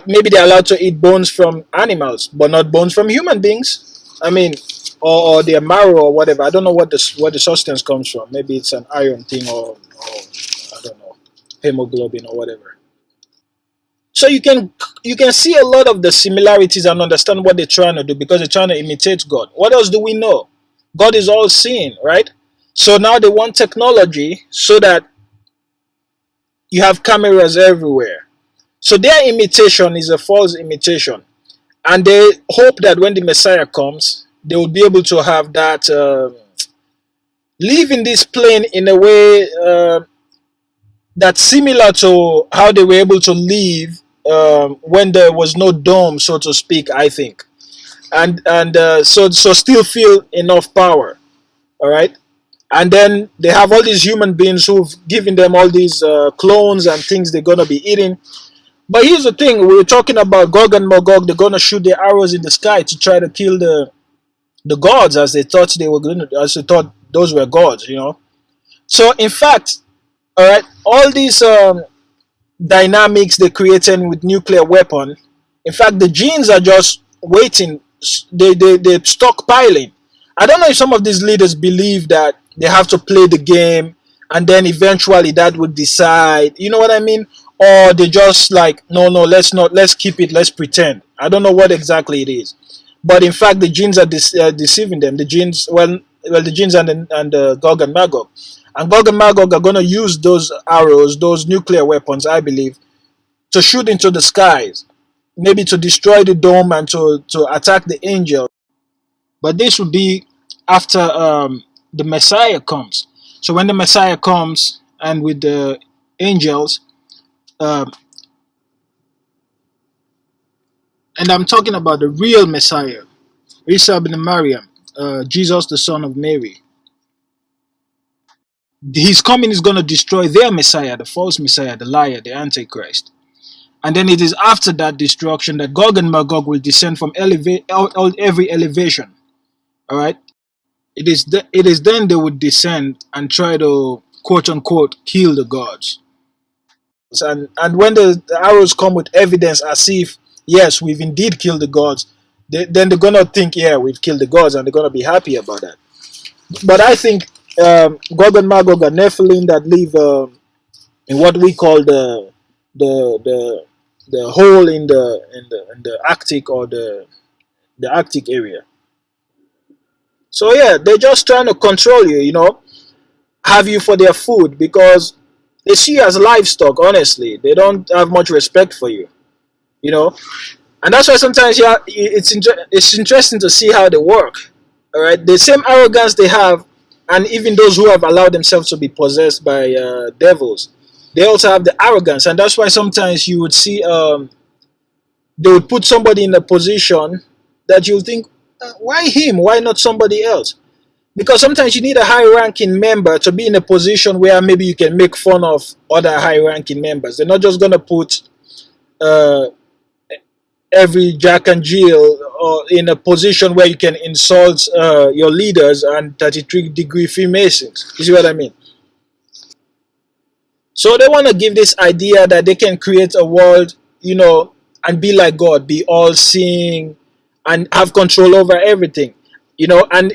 maybe they're allowed to eat bones from animals, but not bones from human beings. I mean, or their marrow or whatever. I don't know what the substance comes from. Maybe it's an iron thing, or I don't know, hemoglobin or whatever. So you can see a lot of the similarities and understand what they're trying to do, because they're trying to imitate God. What else do we know? God is all seeing, right? So now they want technology so that you have cameras everywhere. So their imitation is a false imitation. And they hope that when the Messiah comes, they will be able to have that, live in this plane in a way that's similar to how they were able to live when there was no dome, so to speak, I think. And so still feel enough power. All right. And then they have all these human beings who've given them all these clones and things they're going to be eating. But here's the thing, we were talking about Gog and Magog. They're going to shoot their arrows in the sky to try to kill the gods, as they thought as they thought those were gods, So in fact, all right, all these dynamics they created with nuclear weapon, in fact, the genes are just waiting. They're stockpiling. I don't know if some of these leaders believe that they have to play the game and then eventually that would decide, you know what I mean? Or they just like, no, let's keep it, let's pretend. I don't know what exactly it is. But in fact, the genes are deceiving them. The genes, the genes and the Gog and Magog. And Gog and Magog are going to use those arrows, those nuclear weapons, I believe, to shoot into the skies. Maybe to destroy the dome and to attack the angel. But this will be after the Messiah comes. So when the Messiah comes, and with the angels, um, and I'm talking about the real Messiah, Isa ibn Maryam, Jesus, the son of Mary. His coming is going to destroy their Messiah, the false Messiah, the liar, the Antichrist. And then it is after that destruction that Gog and Magog will descend from every elevation. All right. It is then they would descend and try to quote unquote kill the gods. And when the arrows come with evidence as if yes, we've indeed killed the gods, then they're gonna think yeah, we've killed the gods, and they're gonna be happy about that. But I think Gog and Magog are Nephilim that live in what we call the the the hole in the Arctic, or the Arctic area. So yeah, they're just trying to control you, have you for their food, because they see you as livestock. Honestly, they don't have much respect for you, you know. And that's why sometimes yeah, it's interesting to see how they work. All right, the same arrogance they have, and even those who have allowed themselves to be possessed by devils, they also have the arrogance, and that's why sometimes you would see they would put somebody in a position that you'll think, why him? Why not somebody else? Because sometimes you need a high-ranking member to be in a position where maybe you can make fun of other high-ranking members. They're not just gonna put uh, every Jack and Jill in a position where you can insult your leaders and 33-degree Freemasons. You see what I mean? So they want to give this idea that they can create a world, and be like God, be all-seeing, and have control over everything. And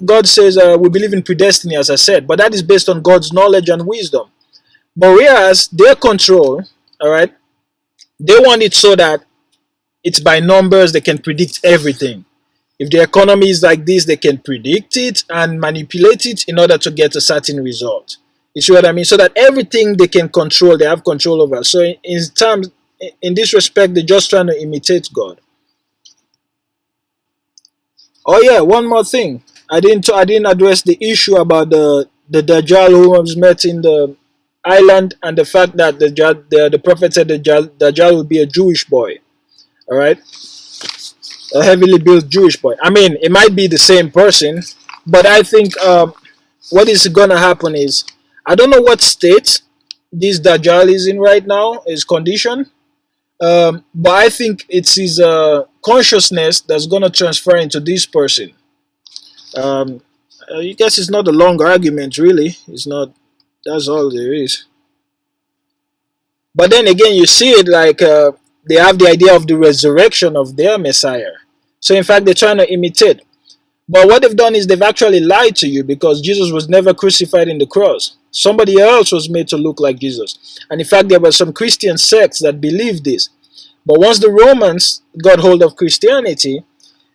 God says we believe in predestiny, as I said, but that is based on God's knowledge and wisdom. But whereas their control, all right, they want it so that it's by numbers. They can predict everything. If the economy is like this, they can predict it and manipulate it in order to get a certain result. You see what I mean? So that everything they can control, they have control over. So in this respect, they're just trying to imitate God. Oh yeah, one more thing. I didn't address the issue about the Dajjal who was met in the island, and the fact that the prophet said the Dajjal will be a Jewish boy. All right, a heavily built Jewish boy. I mean, it might be the same person, but I think what is gonna happen is, I don't know what state this Dajjal is in right now, his condition. But I think it's his consciousness that's gonna transfer into this person. Um, I guess it's not a long argument, really. It's not. That's all there is. But then again, you see it like they have the idea of the resurrection of their Messiah. So in fact, they're trying to imitate. But what they've done is they've actually lied to you, because Jesus was never crucified in the cross. Somebody else was made to look like Jesus. And in fact, there were some Christian sects that believed this. But once the Romans got hold of Christianity,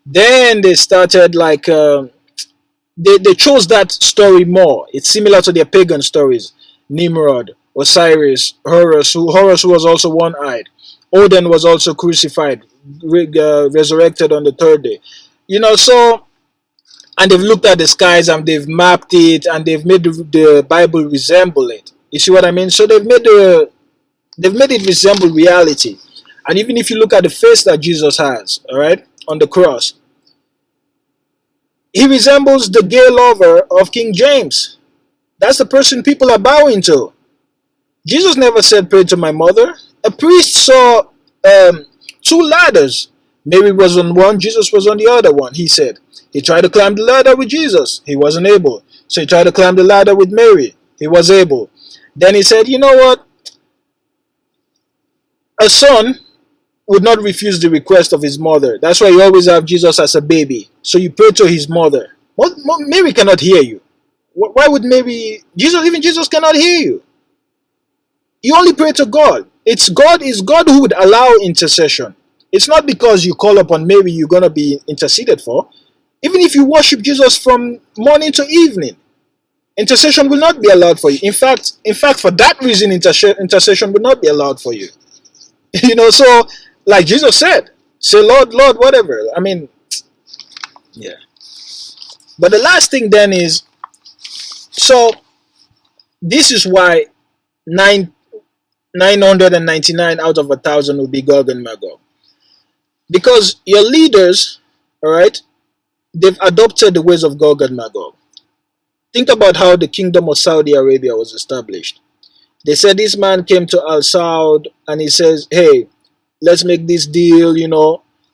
then they started like they chose that story more. It's similar to their pagan stories: Nimrod, Osiris, Horus who was also one-eyed, Odin was also crucified, resurrected on the third day. So, and they've looked at the skies and they've mapped it and they've made the Bible resemble it. You see what I mean? So they've made it resemble reality. And even if you look at the face that Jesus has, all right, on the cross, he resembles the gay lover of King James. That's the person people are bowing to. Jesus never said, "Pray to my mother." A priest saw two ladders. Mary was on one, Jesus was on the other one, he said. He tried to climb the ladder with Jesus. He wasn't able. So he tried to climb the ladder with Mary. He was able. Then he said, you know what? A son would not refuse the request of his mother. That's why you always have Jesus as a baby. So you pray to his mother. What? Mary cannot hear you. Why would Mary? Even Jesus cannot hear you. You only pray to God. It's God who would allow intercession. It's not because you call upon Mary you're going to be interceded for. Even if you worship Jesus from morning to evening, intercession will not be allowed for you. In fact, for that reason, intercession will not be allowed for you. So like Jesus said, say, Lord, Lord, whatever. I mean, yeah. But the last thing then is, so this is why nine 999 out of 1,000 will be Gog and Magog, because your leaders, all right, they've adopted the ways of Gog and Magog. Think about how the kingdom of Saudi Arabia was established. They said this man came to Al Saud and he says, "Hey, let's make this deal.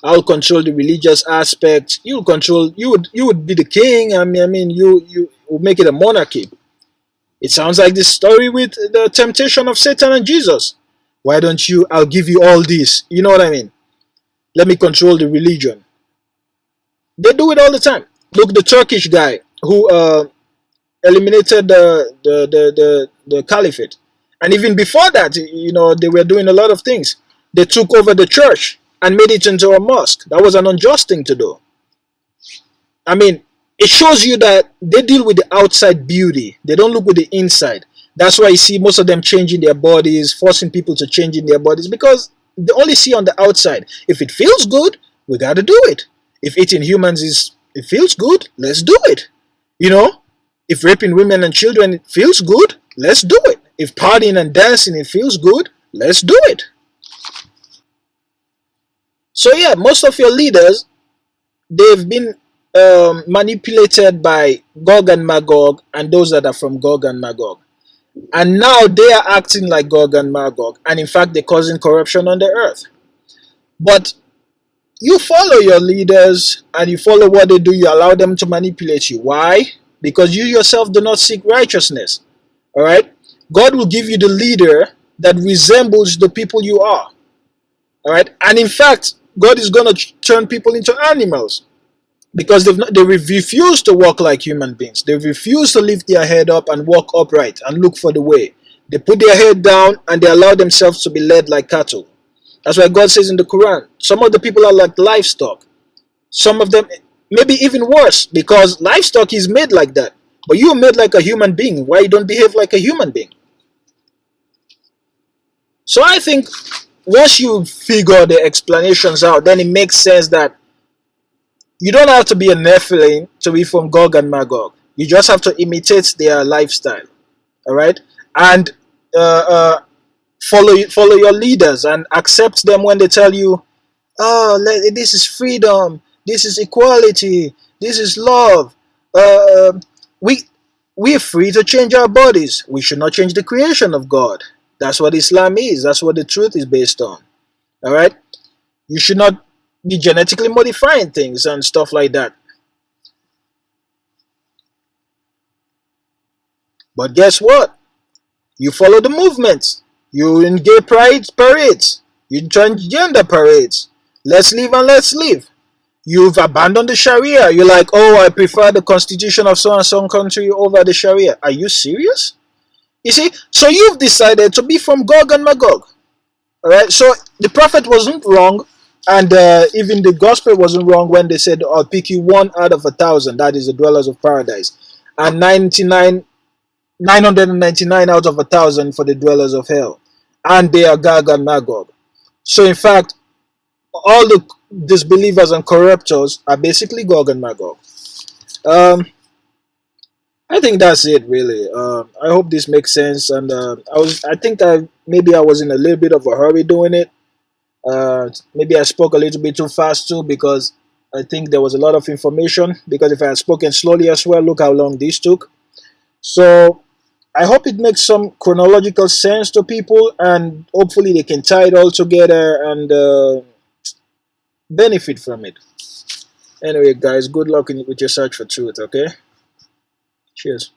I'll control the religious aspect. You control. You would be the king. You would make it a monarchy." It sounds like this story with the temptation of Satan and Jesus. Why don't you? I'll give you all this. You know what I mean? Let me control the religion. They do it all the time. Look, the Turkish guy who eliminated the caliphate, and even before that, they were doing a lot of things. They took over the church and made it into a mosque. That was an unjust thing to do. I mean, it shows you that they deal with the outside beauty. They don't look with the inside. That's why you see most of them changing their bodies, forcing people to change in their bodies, because they only see on the outside. If it feels good, we got to do it. If eating humans it feels good, let's do it. If raping women and children it feels good, let's do it. If partying and dancing it feels good, let's do it. So yeah, most of your leaders, they've been manipulated by Gog and Magog and those that are from Gog and Magog. And now they are acting like Gog and Magog. And in fact, they're causing corruption on the earth. But you follow your leaders and you follow what they do. You allow them to manipulate you. Why? Because you yourself do not seek righteousness. All right? God will give you the leader that resembles the people you are. All right? And in fact, God is going to turn people into animals, because they refuse to walk like human beings. They refuse to lift their head up and walk upright and look for the way. They put their head down and they allow themselves to be led like cattle. That's why God says in the Quran, some of the people are like livestock. Some of them, maybe even worse, because livestock is made like that. But you are made like a human being. Why you don't behave like a human being? So I think once you figure the explanations out, then it makes sense that you don't have to be a Nephilim to be from Gog and Magog. You just have to imitate their lifestyle, all right? And follow your leaders and accept them when they tell you, "Oh, this is freedom, this is equality, this is love. We're free to change our bodies. We should not change the creation of God." That's what Islam is. That's what the truth is based on. All right? You should not be genetically modifying things and stuff like that. But guess what? You follow the movements. You in gay pride parades. You in transgender parades. Let's live and let's live. You've abandoned the Sharia. You're like, "Oh, I prefer the constitution of so and so country over the Sharia." Are you serious? You see? So you've decided to be from Gog and Magog. All right? So the prophet wasn't wrong. And even the gospel wasn't wrong when they said, "I'll pick you one out of 1,000, that is the dwellers of paradise, and 999 out of 1,000 for the dwellers of hell, and they are Gog and Magog." So in fact, all the disbelievers and corruptors are basically Gog and Magog. I think that's it, really. I hope this makes sense. And I think maybe I was in a little bit of a hurry doing it. Maybe I spoke a little bit too fast too, because I think there was a lot of information. Because if I had spoken slowly as well, look how long this took. So I hope it makes some chronological sense to people, and hopefully they can tie it all together and benefit from it. Anyway, guys, good luck with your search for truth. Okay, cheers.